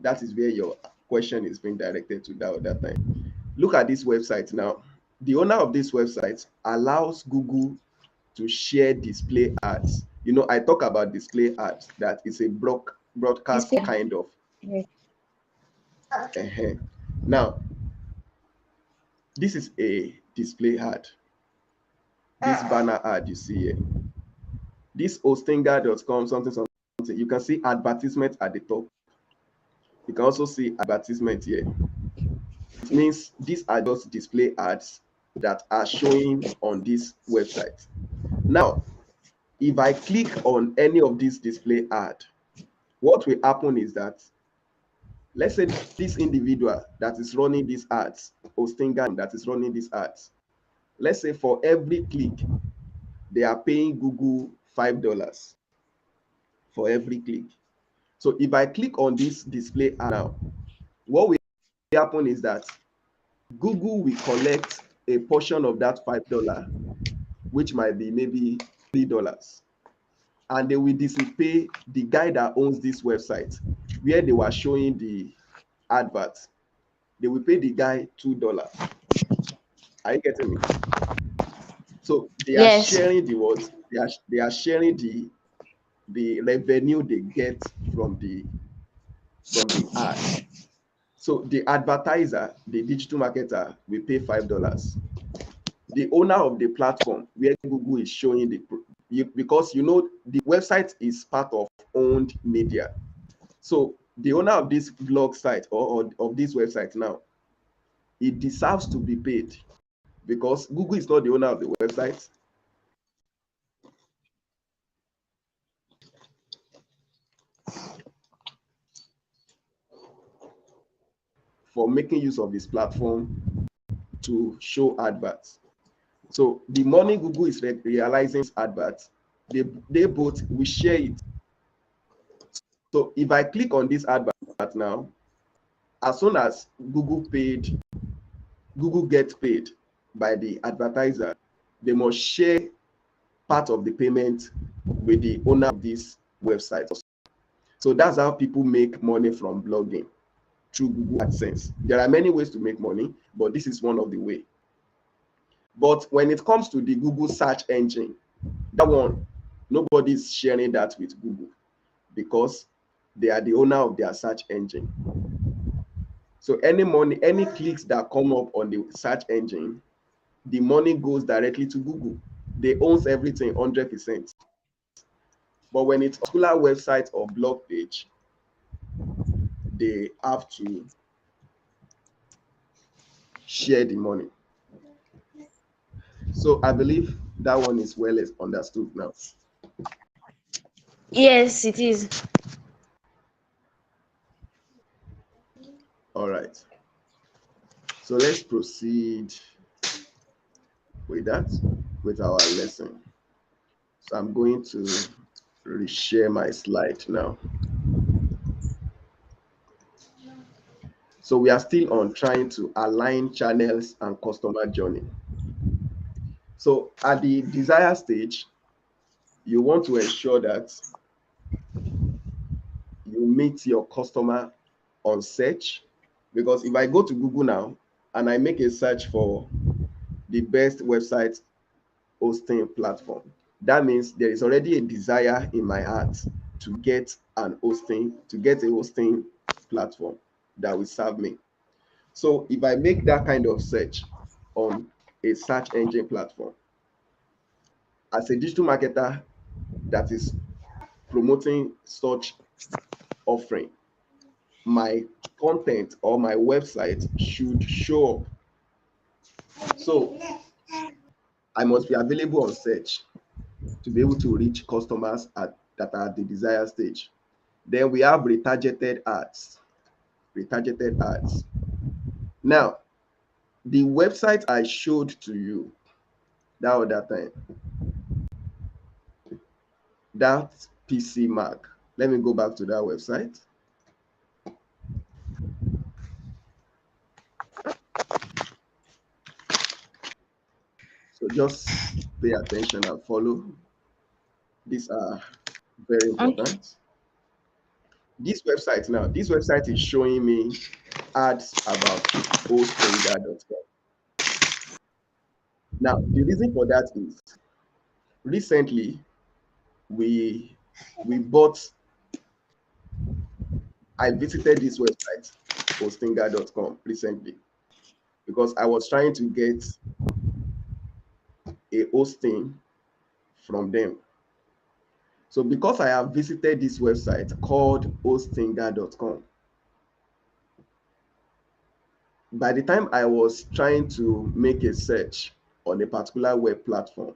that is where your question is being directed to that time. Look at this website now. The owner of this website allows Google to share display ads. You know, I talk about display ads, that is a broadcast Display. kind of. Yes. Uh-huh. Now, this is a display ad. This banner ad you see here. This Ostinger.com, something, something. You can see advertisement at the top. You can also see advertisement here. It means these are just display ads that are showing on this website. Now, if I click on any of these display ad, what will happen is that, let's say this individual that is running these ads, Ostinger that is running these ads, let's say for every click, they are paying Google $5 for every click. So if I click on this display ad now, what will happen is that Google will collect a portion of that $5, which might be maybe $3, and they will display the guy that owns this website where they were showing the advert. They will pay the guy $2. Are you getting me? So they are Yes. sharing the what? They are sharing the revenue they get from the ad. So the advertiser, the digital marketer, will pay $5. The owner of the platform where Google is showing because you know the website is part of owned media. So the owner of this blog site or of this website now, it deserves to be paid because Google is not the owner of the website. for making use of this platform to show adverts. So the money Google is realizing adverts, they both we share it. So if I click on this advert now, as soon as Google gets paid by the advertiser, they must share part of the payment with the owner of this website. So that's how people make money from blogging, through Google AdSense. There are many ways to make money, but this is one of the way. But when it comes to the Google search engine, that one, nobody's sharing that with Google because they are the owner of their search engine. So any money, any clicks that come up on the search engine, the money goes directly to Google. They owns everything 100%. But when it's a particular website or blog page, they have to share the money. So I believe that one is well understood now. Yes, it is. All right. So let's proceed with that, with our lesson. So I'm going to reshare my slide now. So we are still on trying to align channels and customer journey. So at the desire stage, you want to ensure that you meet your customer on search. Because if I go to Google now and I make a search for the best website hosting platform, that means there is already a desire in my heart to get a hosting platform that will serve me. So if I make that kind of search on a search engine platform, as a digital marketer that is promoting such offering, my content or my website should show up. So I must be available on search to be able to reach customers that are at the desired stage. Then we have retargeted ads. Retargeted ads. Now, the website I showed to you that other time, that PC Mac. Let me go back to that website. So just pay attention and follow. These are very Okay. important. This website is showing me ads about hostfinger.com. Now, the reason for that is recently we bought, I visited this website, hostfinger.com, recently because I was trying to get a hosting from them. So because I have visited this website called hostfinger.com, by the time I was trying to make a search on a particular web platform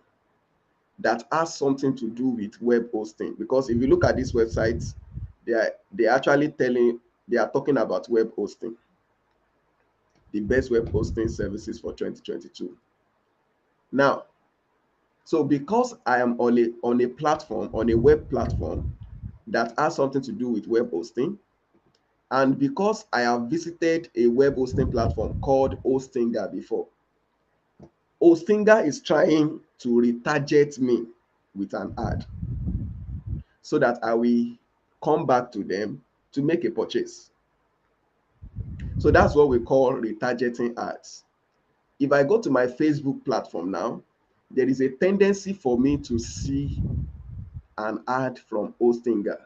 that has something to do with web hosting, because if you look at these websites, they are talking about web hosting, the best web hosting services for 2022. Now, so because I am on a platform, on a web platform that has something to do with web hosting, and because I have visited a web hosting platform called Hostinger before, Hostinger is trying to retarget me with an ad so that I will come back to them to make a purchase. So that's what we call retargeting ads. If I go to my Facebook platform now, there is a tendency for me to see an ad from Hostinger.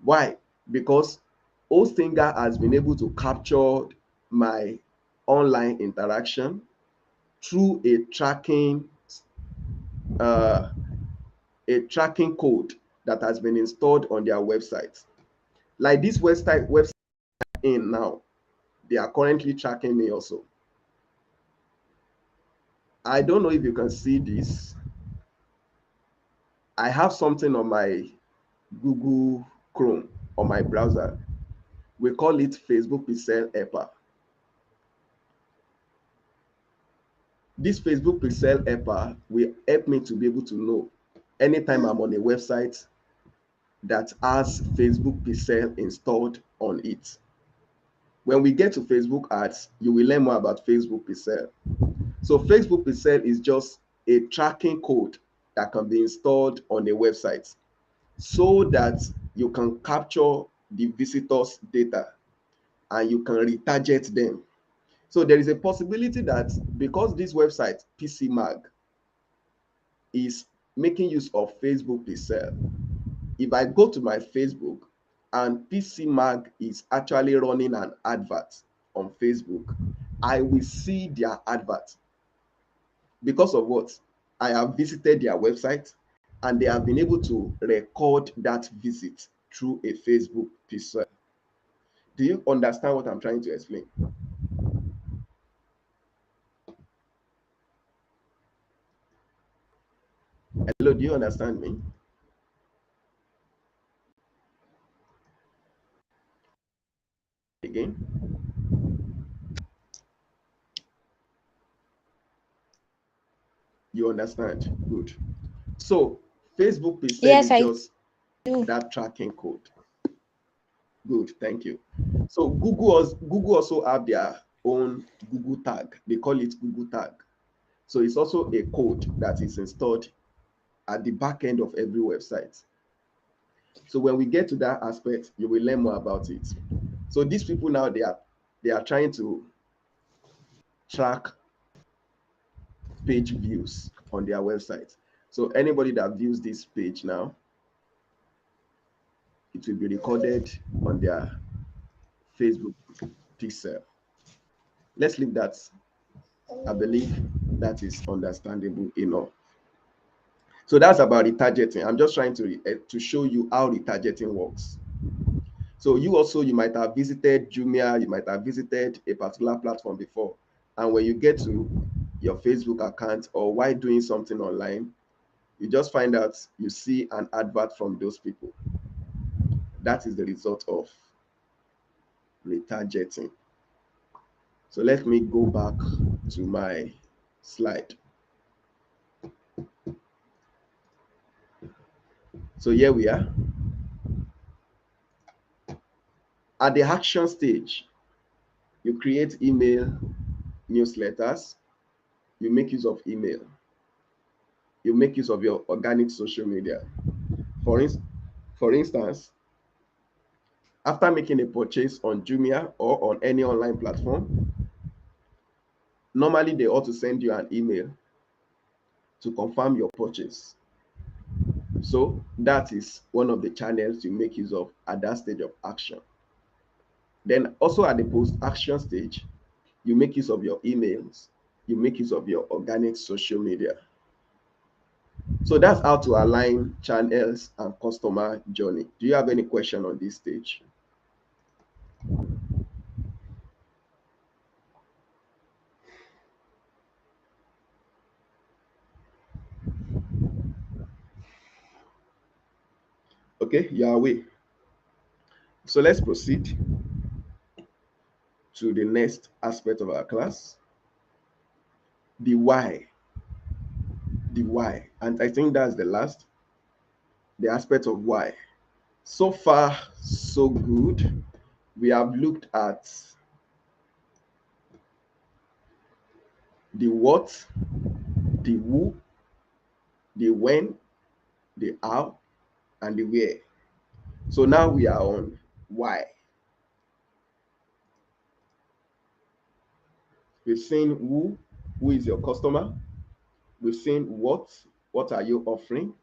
Why? Because Hostinger has been able to capture my online interaction through uh, a tracking code that has been installed on their website. Like this website in now, they are currently tracking me also. I don't know if you can see this. I have something on my Google Chrome on my browser. We call it Facebook Pixel Helper. This Facebook Pixel helper will help me to be able to know anytime I'm on a website that has Facebook Pixel installed on it. When we get to Facebook ads, you will learn more about Facebook Pixel. So Facebook Pixel is just a tracking code that can be installed on a website so that you can capture the visitors' data and you can retarget them. So there is a possibility that because this website, PC Mag, is making use of Facebook Pixel, if I go to my Facebook and PC Mag is actually running an advert on Facebook, I will see their advert. Because of what? I have visited their website and they have been able to record that visit through a Facebook Pixel. Do you understand what I'm trying to explain? Hello, do you understand me? Again? You understand? Good. So Facebook Pixel Yes, is I just do. that tracking code. Good, thank you. So Google also have their own Google tag. They call it Google tag. So it's also a code that is installed at the back end of every website. So when we get to that aspect, you will learn more about it. So these people now they are trying to track page views on their website. So anybody that views this page now, it will be recorded on their Facebook pixel. Let's leave that. I believe that is understandable enough. So that's about retargeting. I'm just trying to show you how retargeting works. So you might have visited Jumia, you might have visited a particular platform before, and when you get to your Facebook account or while doing something online, you just find out you see an advert from those people. That is the result of retargeting. So let me go back to my slide. So here we are. At the action stage, you create email newsletters, you make use of email, you make use of your organic social media. For, in, for instance, after making a purchase on Jumia or on any online platform, normally they ought to send you an email to confirm your purchase. So that is one of the channels you make use of at that stage of action. Then also at the post-action stage, you make use of your emails, you make use of your organic social media. So that's how to align channels and customer journey. Do you have any question on this stage? Okay, you're away. So let's proceed to the next aspect of our class, the why. The why. And I think that's the last, the aspect of why. So far, so good. We have looked at the what, the who, the when, the how, and the where. So now we are on why. We've seen who is your customer. We've seen what are you offering.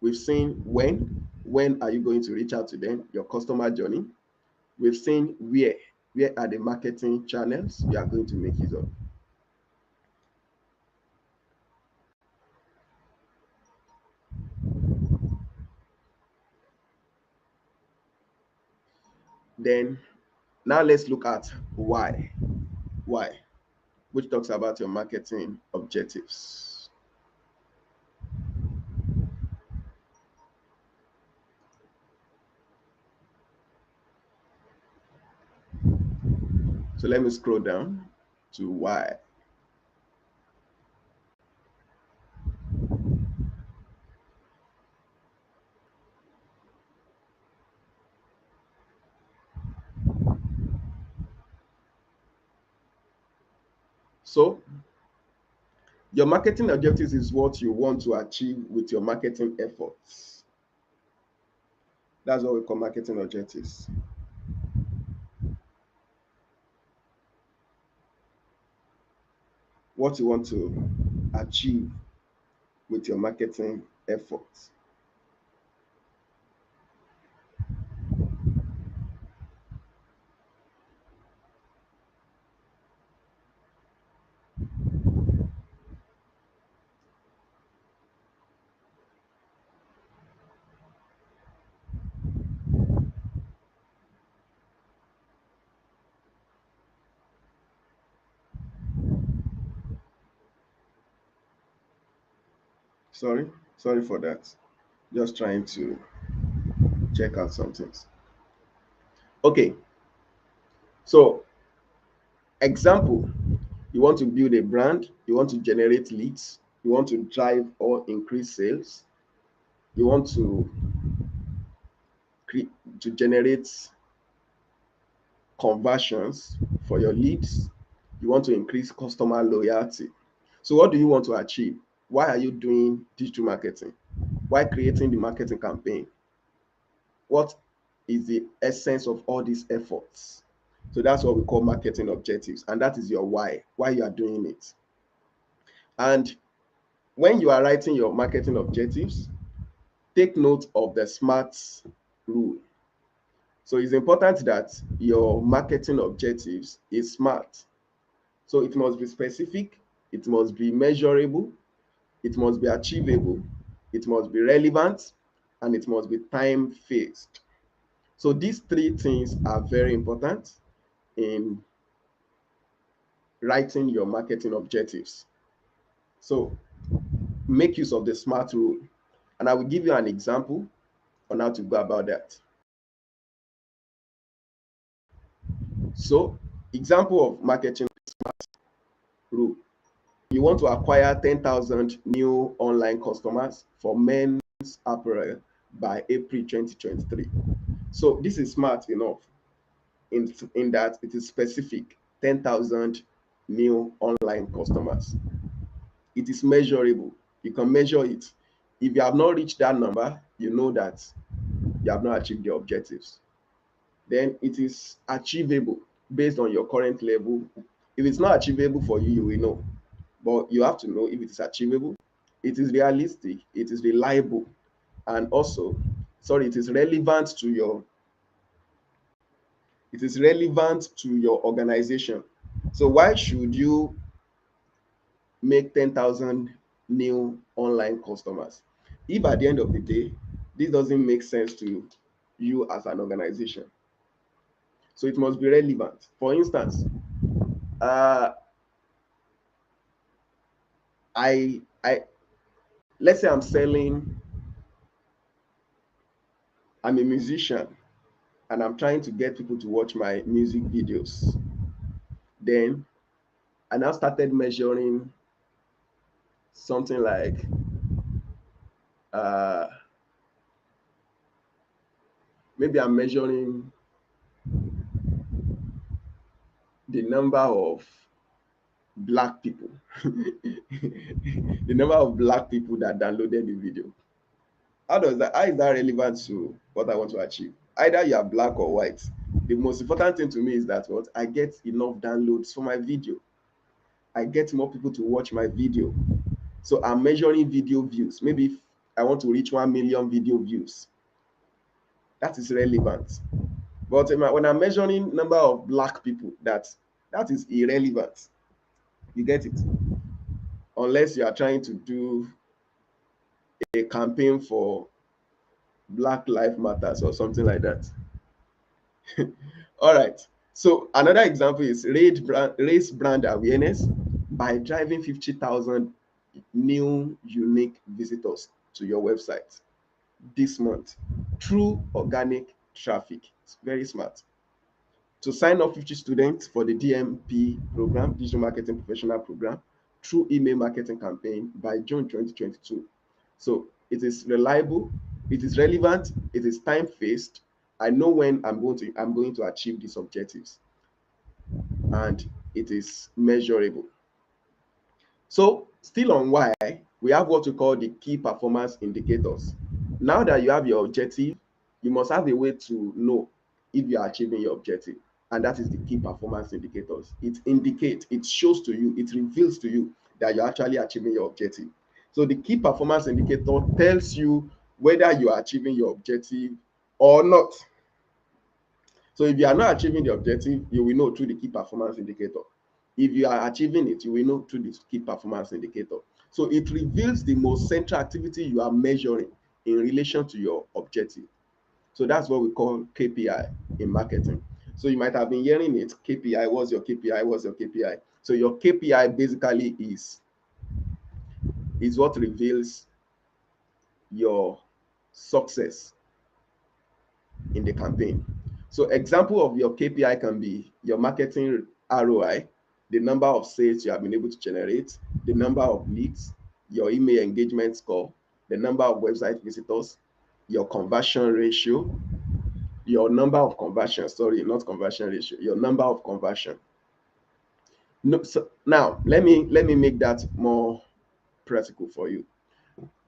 We've seen when are you going to reach out to them, your customer journey. We've seen where are the marketing channels you are going to make use of. Then now let's look at why, which talks about your marketing objectives. So let me scroll down to why. So your marketing objectives is what you want to achieve with your marketing efforts. That's what we call marketing objectives. What you want to achieve with your marketing efforts. Sorry for that. Just trying to check out some things. Okay, so example, you want to build a brand, you want to generate leads, you want to drive or increase sales, you want to generate conversions for your leads, you want to increase customer loyalty. So what do you want to achieve? Why are you doing digital marketing? Why creating the marketing campaign? What is the essence of all these efforts? So that's what we call marketing objectives, and that is your why you are doing it. And when you are writing your marketing objectives, take note of the SMART rule. So it's important that your marketing objectives is SMART. So it must be specific, it must be measurable, it must be achievable, it must be relevant, and it must be time phased. So these three things are very important in writing your marketing objectives. So make use of the SMART rule. And I will give you an example on how to go about that. So, example of marketing SMART rule. You want to acquire 10,000 new online customers for men's apparel by April 2023. So this is smart enough in that it is specific, 10,000 new online customers. It is measurable. You can measure it. If you have not reached that number, you know that you have not achieved your objectives. Then it is achievable based on your current level. If it's not achievable for you, you will know. But you have to know if it is achievable, it is realistic, it is reliable, and also, sorry, it is relevant to your organization. So why should you make 10,000 new online customers if at the end of the day this doesn't make sense to you as an organization? So it must be relevant. For instance, uh I let's say I'm a musician and I'm trying to get people to watch my music videos. Then I now started measuring something like uh maybe I'm measuring the number of black people the number of black people that downloaded the video. How is that relevant to what I want to achieve? Either you are black or white. The most important thing to me is that what I get enough downloads for my video. I get more people to watch my video. So I'm measuring video views. Maybe if I want to reach 1 million video views, that is relevant. But when I'm measuring number of black people, that is irrelevant. You get it? Unless you are trying to do a campaign for Black Lives Matters or something like that. All right. So another example is raise brand awareness by driving 50,000 new unique visitors to your website this month through organic traffic. It's very smart. To sign up 50 students for the DMP program, Digital Marketing Professional Program, through email marketing campaign by June 2022. So it is reliable, it is relevant, it is time phased. I know when I'm going to achieve these objectives, and it is measurable. So still on why, we have what we call the key performance indicators. Now that you have your objective, you must have a way to know if you are achieving your objective. And that is the key performance indicators. It indicates, it shows to you, it reveals to you that you're actually achieving your objective. So the key performance indicator tells you whether you are achieving your objective or not. So if you are not achieving the objective, you will know through the key performance indicator. If you are achieving it, you will know through the key performance indicator. So it reveals the most central activity you are measuring in relation to your objective. So that's what we call KPI in marketing. So you might have been hearing it, KPI, what's your KPI, what's your KPI? So your KPI basically is what reveals your success in the campaign. So example of your KPI can be your marketing ROI, the number of sales you have been able to generate, the number of leads, your email engagement score, the number of website visitors, your conversion ratio, your number of conversion, sorry, not conversion ratio, your number of conversion. No, so now let me make that more practical for you.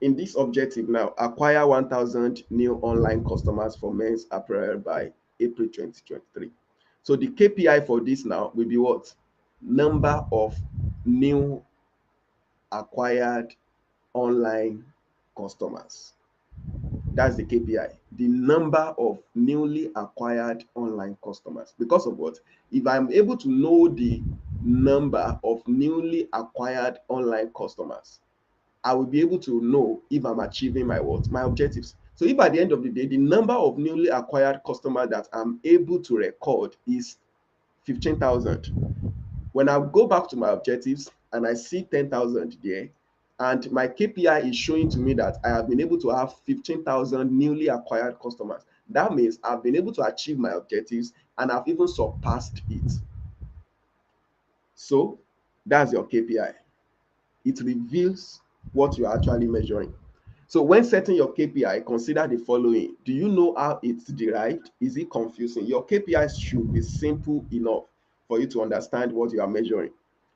In this objective now, acquire 1,000 new online customers for men's apparel by April 2023. So the KPI for this now will be what? Number of new acquired online customers. That's the KPI, the number of newly acquired online customers. Because of what? If I'm able to know the number of newly acquired online customers, I will be able to know if I'm achieving my what? My objectives. So if at the end of the day, the number of newly acquired customers that I'm able to record is 15,000, when I go back to my objectives and I see 10,000 there, and my KPI is showing to me that I have been able to have 15,000 newly acquired customers, that means I've been able to achieve my objectives and I've even surpassed it. So that's your KPI. It reveals what you're actually measuring. So when setting your KPI, consider the following. Do you know how it's derived? Is it confusing? Your KPIs should be simple enough for you to understand what you are measuring.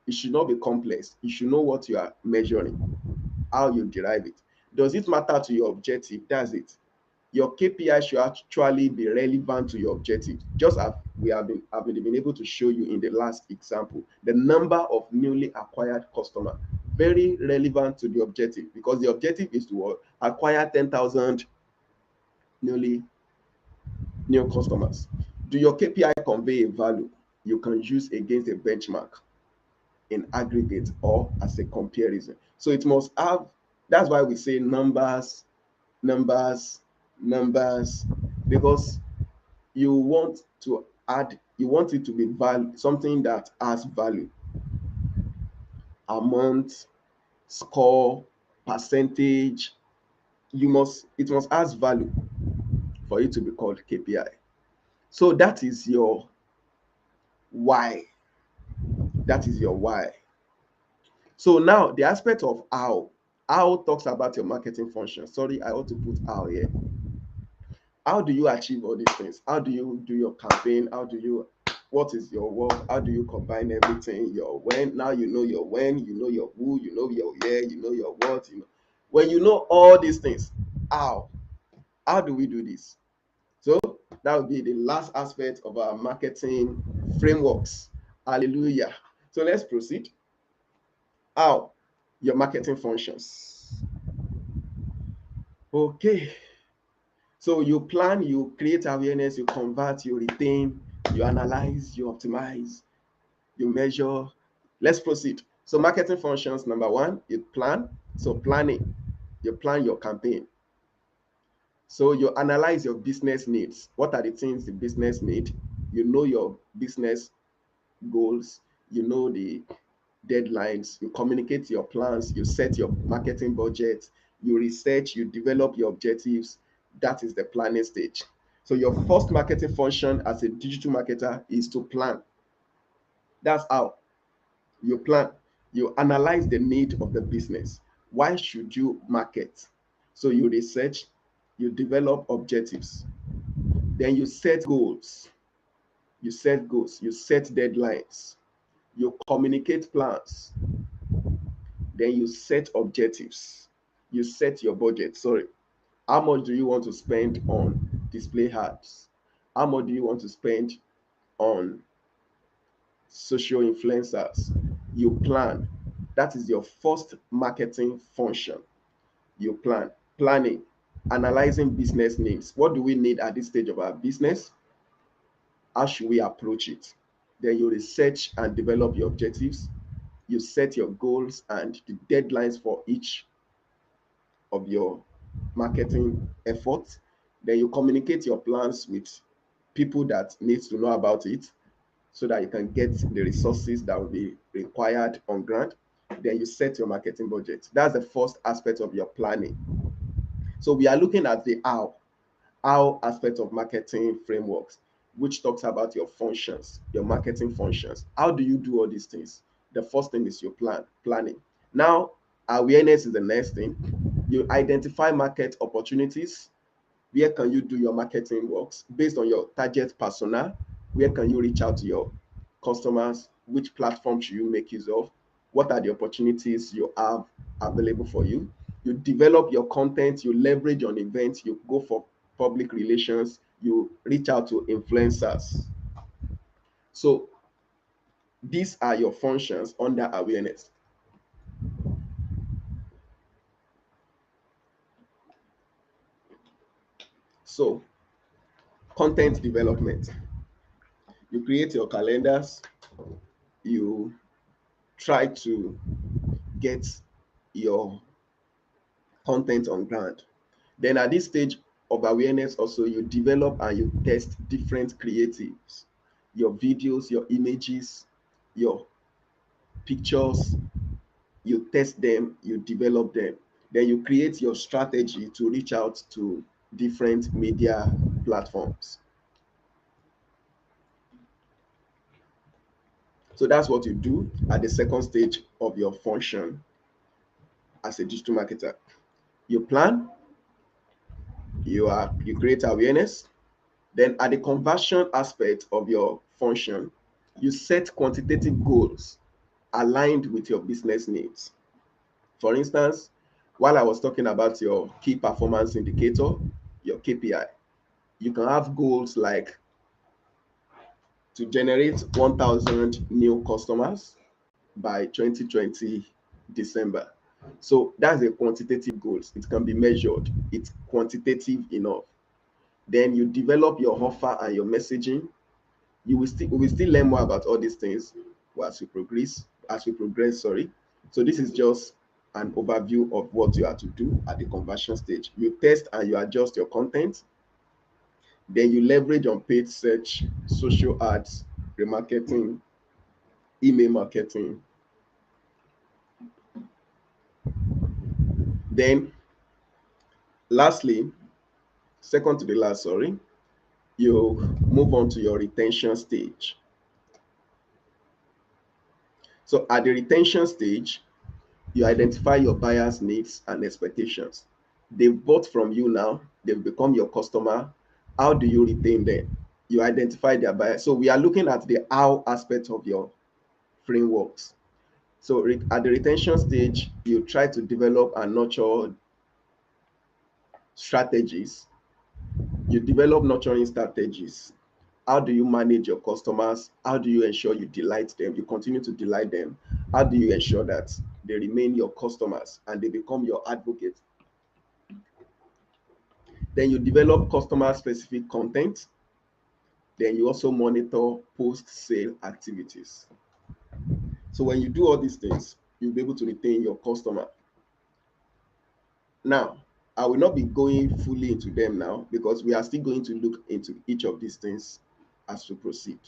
It should not be complex. You should know what you are measuring, how you derive it. Does it matter to your objective? That's it. Your KPI should actually be relevant to your objective. Just as we have been able to show you in the last example, the number of newly acquired customers, very relevant to the objective, because the objective is to acquire 10,000 new customers. Do your KPI convey a value you can use against a benchmark in aggregate or as a comparison? So it must have, that's why we say numbers, numbers, numbers, because you want to add, you want it to be value, something that has value, amount, score, percentage. It must has value for it to be called KPI. So that is your why. That is your why. So now the aspect of how talks about your marketing function. Sorry, I ought to put how here. How do you achieve all these things? How do you do your campaign? What is your work? How do you combine everything? Your when, now you know your when, you know your who, you know your where, you know your what, you know. When you know all these things, how? How do we do this? So that would be the last aspect of our marketing frameworks. Hallelujah. So let's proceed. How? Your marketing functions. Okay. So you plan, you create awareness, you convert, you retain, you analyze, you optimize, you measure. Let's proceed. So marketing functions, number one, you plan. So planning, you plan your campaign. So you analyze your business needs. What are the things the business need? You know your business goals, you know the deadlines, you communicate your plans, you set your marketing budget, you research, you develop your objectives. That is the planning stage. So your first marketing function as a digital marketer is to plan. That's how you plan. You analyze the need of the business. Why should you market? So you research, you develop objectives, then you set goals. You set deadlines, you communicate plans, Then you set objectives. You set your budget. Sorry. How much do you want to spend on display ads? How much do you want to spend on social influencers? You plan. That is your first marketing function. You plan. Planning, analyzing business needs. What do we need at this stage of our business? How should we approach it? Then you research and develop your objectives. You set your goals and the deadlines for each of your marketing efforts. Then you communicate your plans with people that needs to know about it so that you can get the resources that will be required on ground. Then you set your marketing budget. That's the first aspect of your planning. So we are looking at the how aspect of marketing frameworks, which talks about your functions, your marketing functions. How do you do all these things? The first thing is your planning. Now, awareness is the next thing. You identify market opportunities. Where can you do your marketing works based on your target persona? Where can you reach out to your customers? Which platform should you make use of? What are the opportunities you have available for you? You develop your content, you leverage on events, you go for public relations, you reach out to influencers. So these are your functions under awareness. So content development. You create your calendars, you try to get your content on ground. Then at this stage of awareness also, you develop and you test different creatives, your videos, your images, your pictures, you test them, you develop them. Then you create your strategy to reach out to different media platforms. So that's what you do at the second stage of your function as a digital marketer. You plan, you create awareness. Then at the conversion aspect of your function, you set quantitative goals aligned with your business needs. For instance, while I was talking about your key performance indicator, your KPI, you can have goals like to generate 1,000 new customers by 2020 December. So that's a quantitative goals. It can be measured. It's quantitative enough. Then you develop your offer and your messaging. We will still learn more about all these things as we progress, sorry. So this is just an overview of what you have to do at the conversion stage. You test and you adjust your content. Then you leverage on paid search, social ads, remarketing, email marketing. Then lastly, second to the last, sorry, you move on to your retention stage. So at the retention stage, you identify your buyers' needs and expectations. They've bought from you now, they've become your customer. How do you retain them? You identify their buyers. So we are looking at the how aspect of your frameworks. So at the retention stage, you try to develop and nurture strategies. You develop nurturing strategies. How do you manage your customers? How do you ensure you delight them? You continue to delight them. How do you ensure that they remain your customers and they become your advocate? Then you develop customer specific content. Then you also monitor post sale activities. So when you do all these things, you'll be able to retain your customer. Now, I will not be going fully into them now because we are still going to look into each of these things as we proceed.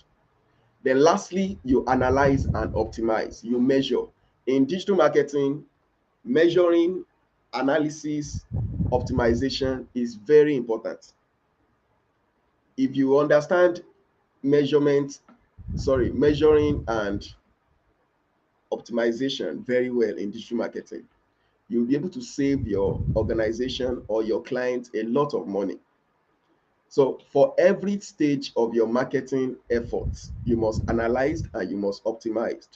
Then lastly, you analyze and optimize. You measure. In digital marketing, measuring, analysis, optimization is very important. If you understand measuring and optimization very well in digital marketing, you'll be able to save your organization or your clients a lot of money. So for every stage of your marketing efforts, you must analyze and you must optimize.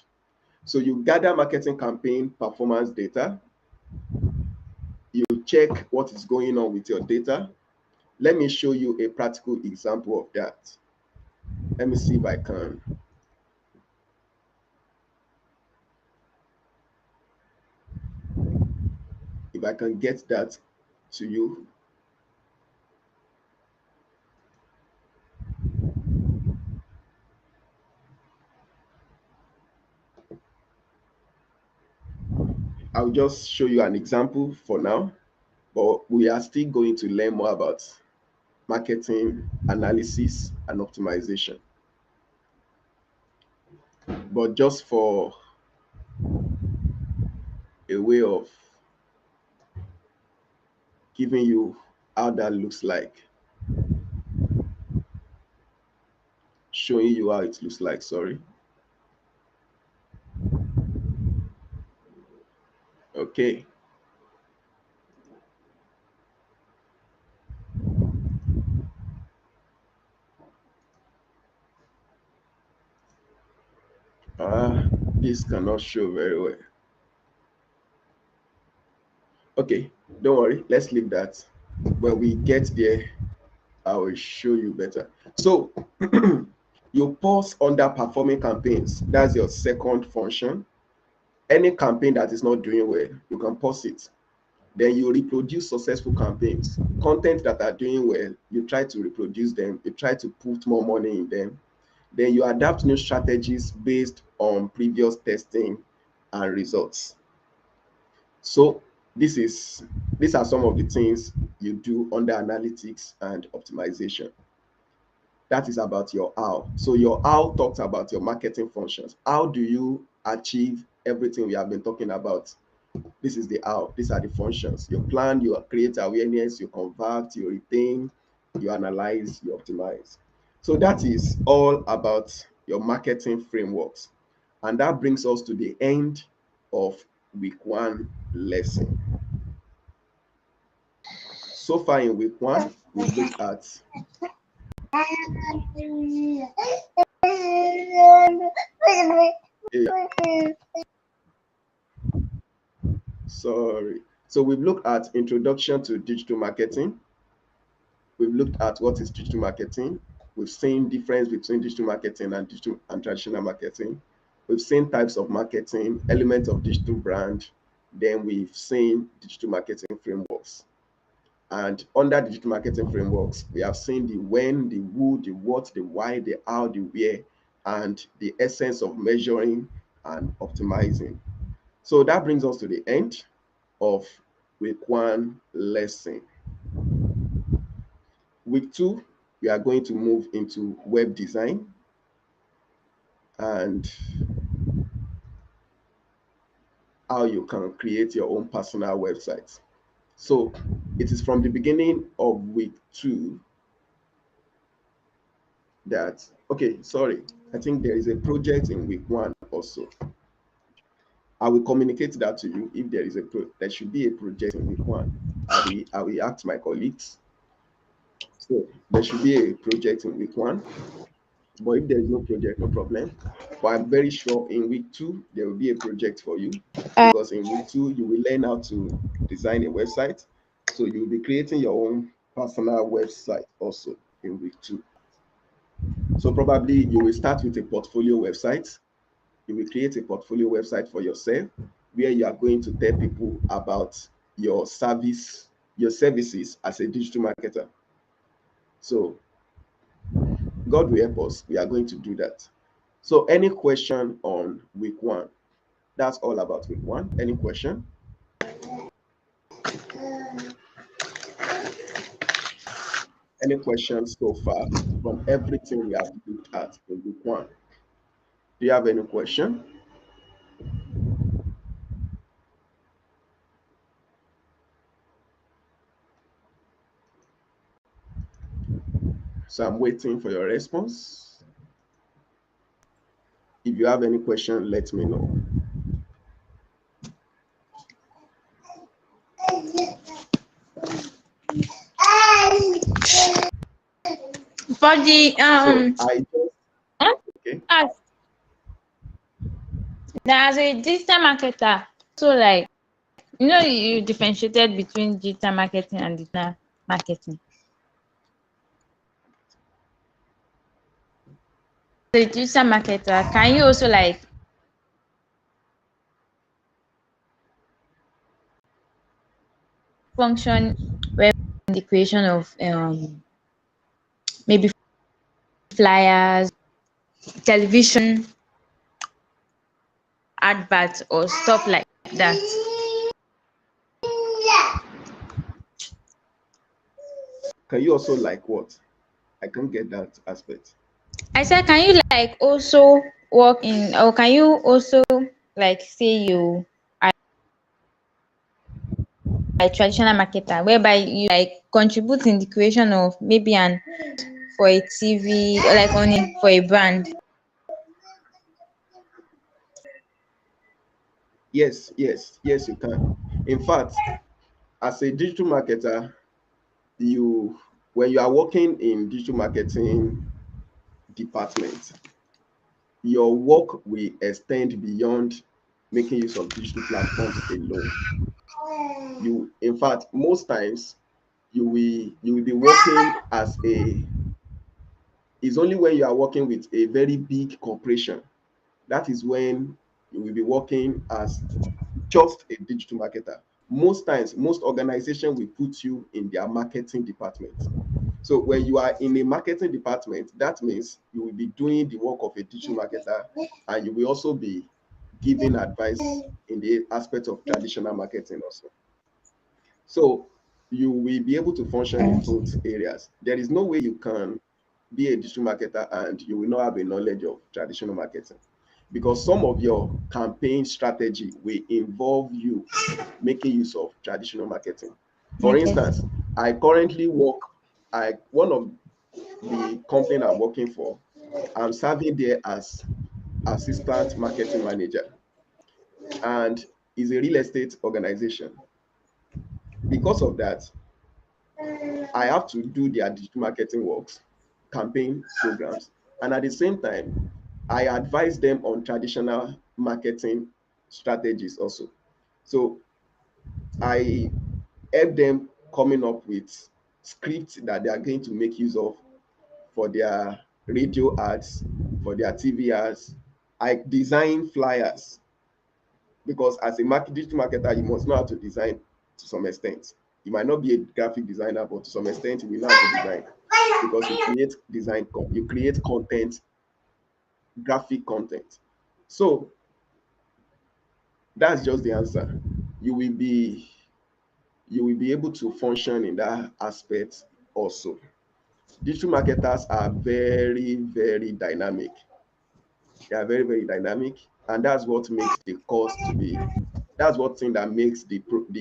So you gather marketing campaign performance data. You check what is going on with your data. Let me show you a practical example of that. Let me see if I can get that to you. I'll just show you an example for now, but we are still going to learn more about marketing analysis and optimization. But just for a way of giving you how that looks like, showing you how it looks like, sorry. Okay. This cannot show very well. Okay, don't worry, let's leave that. When we get there, I will show you better. So you pause underperforming campaigns. That's your second function. Any campaign that is not doing well, you can pause it. Then you reproduce successful campaigns. Content that are doing well, you try to reproduce them. You try to put more money in them. Then you adapt new strategies based on previous testing and results. So these are some of the things you do under analytics and optimization. That is about your how. So your how talks about your marketing functions. How do you achieve everything we have been talking about? This is the how. These are the functions. You plan, you create awareness, you convert, you retain, you analyze, you optimize. So that is all about your marketing frameworks. And that brings us to the end of week 1 lesson. So far in week 1, we looked at sorry. So we've looked at introduction to digital marketing. We've looked at what is digital marketing. We've seen difference between digital marketing and traditional marketing. We've seen types of marketing, elements of digital brand. Then we've seen digital marketing frameworks. And under digital marketing frameworks, we have seen the when, the who, the what, the why, the how, the where, and the essence of measuring and optimizing. So that brings us to the end of week 1 lesson. Week 2, we are going to move into web design and how you can create your own personal website. So it is from the beginning of week 2 that, okay, sorry, I think there is a project in week 1 also. I will communicate that to you if there is there should be a project in week 1. I will ask my colleagues. So there should be a project in week 1. But if there is no project, no problem. But I'm very sure in week 2, there will be a project for you, because in week 2, you will learn how to design a website. So you'll be creating your own personal website also in week 2. So probably you will start with a portfolio website. You will create a portfolio website for yourself where you are going to tell people about your services as a digital marketer. So God will help us. We are going to do that. So any question on week 1? That's all about week 1. Any question? Any questions so far from everything we have looked at in week 1? Do you have any question? So I'm waiting for your response. If you have any question, let me know. For the So I just, okay. Now, as a digital marketer, so like you differentiated between digital marketing and digital marketing. The digital marketer, can you also like function where the creation of maybe flyers, television adverts or stuff like that? Can you also like what? I can't get that aspect. I said, can you like also work in, or can you also like say you are a traditional marketer, whereby you like contribute in the creation of maybe an for a TV or like only for a brand? Yes, yes, yes, you can. In fact, as a digital marketer, you when you are working in digital marketing department, your work will extend beyond making use of digital platforms alone. You, in fact, most times you will be working as a. It's only when you are working with a very big corporation that is when you will be working as just a digital marketer. Most times, most organizations will put you in their marketing department. So when you are in a marketing department, that means you will be doing the work of a digital marketer, and you will also be giving advice in the aspect of traditional marketing also. So you will be able to function in both areas. There is no way you can be a digital marketer and you will not have a knowledge of traditional marketing, because some of your campaign strategy will involve you making use of traditional marketing. For instance, Marketing. I currently work, I one of the company I'm working for, I'm serving there as assistant marketing manager, and is a real estate organization. Because of that, I have to do their digital marketing works, campaign programs, and at the same time, I advise them on traditional marketing strategies also. So I help them coming up with scripts that they are going to make use of for their radio ads, for their TV ads. I design flyers, because as a digital marketer, you must know how to design to some extent. You might not be a graphic designer, but to some extent, you will know how to design, because you create content, graphic content. So that's just the answer. You will be you will be able to function in that aspect also. Digital marketers are very, very dynamic. They are very, very dynamic, and that's what makes the course to be. That's what thing that makes the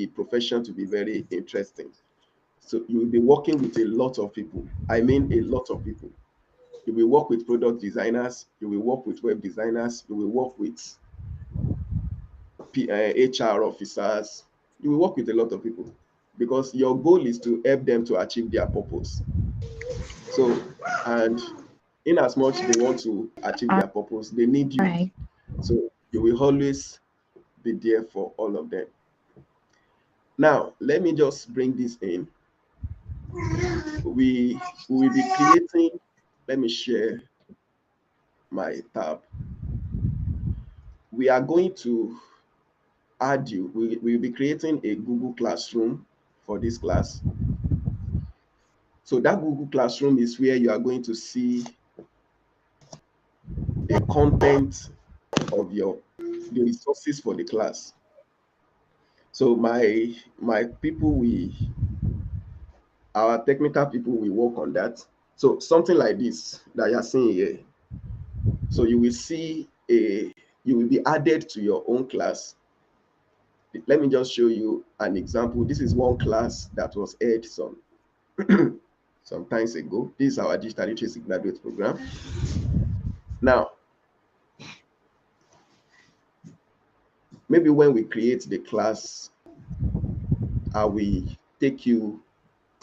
profession to be very interesting. So you will be working with a lot of people. I mean, a lot of people. You will work with product designers. You will work with web designers. You will work with HR officers. You will work with a lot of people, because your goal is to help them to achieve their purpose. So, and in as much they want to achieve All their purpose, they need you. right. So you will always be there for all of them. Now, let me just bring this in. We will be creating, let me share my tab. We are going to add you, we will be creating a Google Classroom for this class. So that Google Classroom is where you are going to see the content of the resources for the class. So my people, our technical people will work on that. So something like this that you're seeing here. So you will be added to your own class. Let me just show you an example. This is one class that was aired some times ago. This is our digital literacy graduate program. Now, maybe when we create the class, I will take you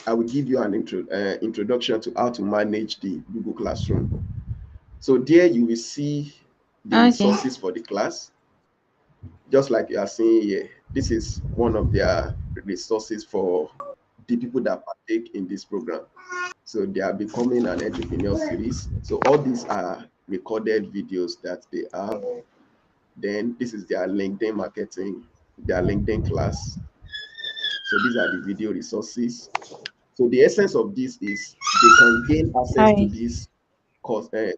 I will give you an introduction to how to manage the Google Classroom. So there you will see the Okay. resources for the class. Just like you are seeing here, this is one of their resources for the people that partake in this program. So they are becoming an entrepreneur series. So all these are recorded videos that they have. Then this is their LinkedIn marketing, their LinkedIn class. So these are the video resources. So the essence of this is they can gain access to Hi. this course, to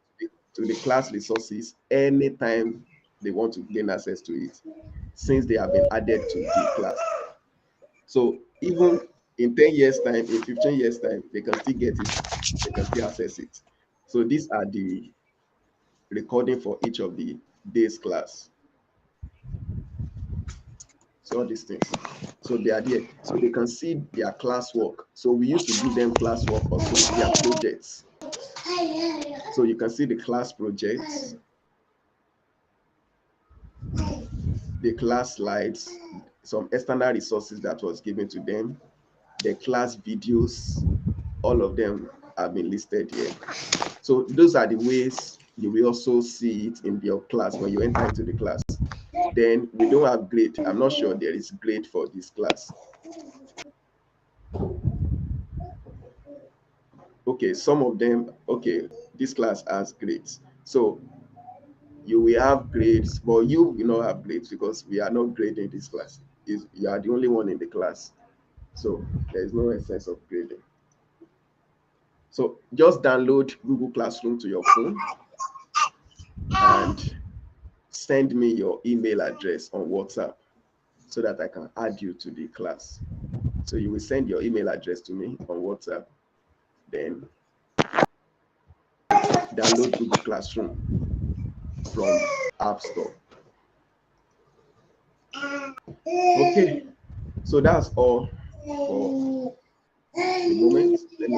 the class resources anytime they want to gain access to it, since they have been added to the class. So even in 10 years' time, in 15 years' time, they can still get it, they can still access it. So these are the recording for each of the days class. So all these things. So they are there. So they can see their classwork. So we used to give them classwork also, their projects. So you can see the class projects, the class slides, some external resources that was given to them, the class videos, all of them have been listed here. So those are the ways you will also see it in your class when you enter into the class. Then we don't have grade. I'm not sure there is grade for this class. Okay, some of them, okay, this class has grades. So you will have grades, but you will not have grades because we are not grading this class. You are the only one in the class. So there is no essence of grading. So just download Google Classroom to your phone and send me your email address on WhatsApp so that I can add you to the class. So you will send your email address to me on WhatsApp, then download Google Classroom from App Store. Okay, so that's all for the moment. Let me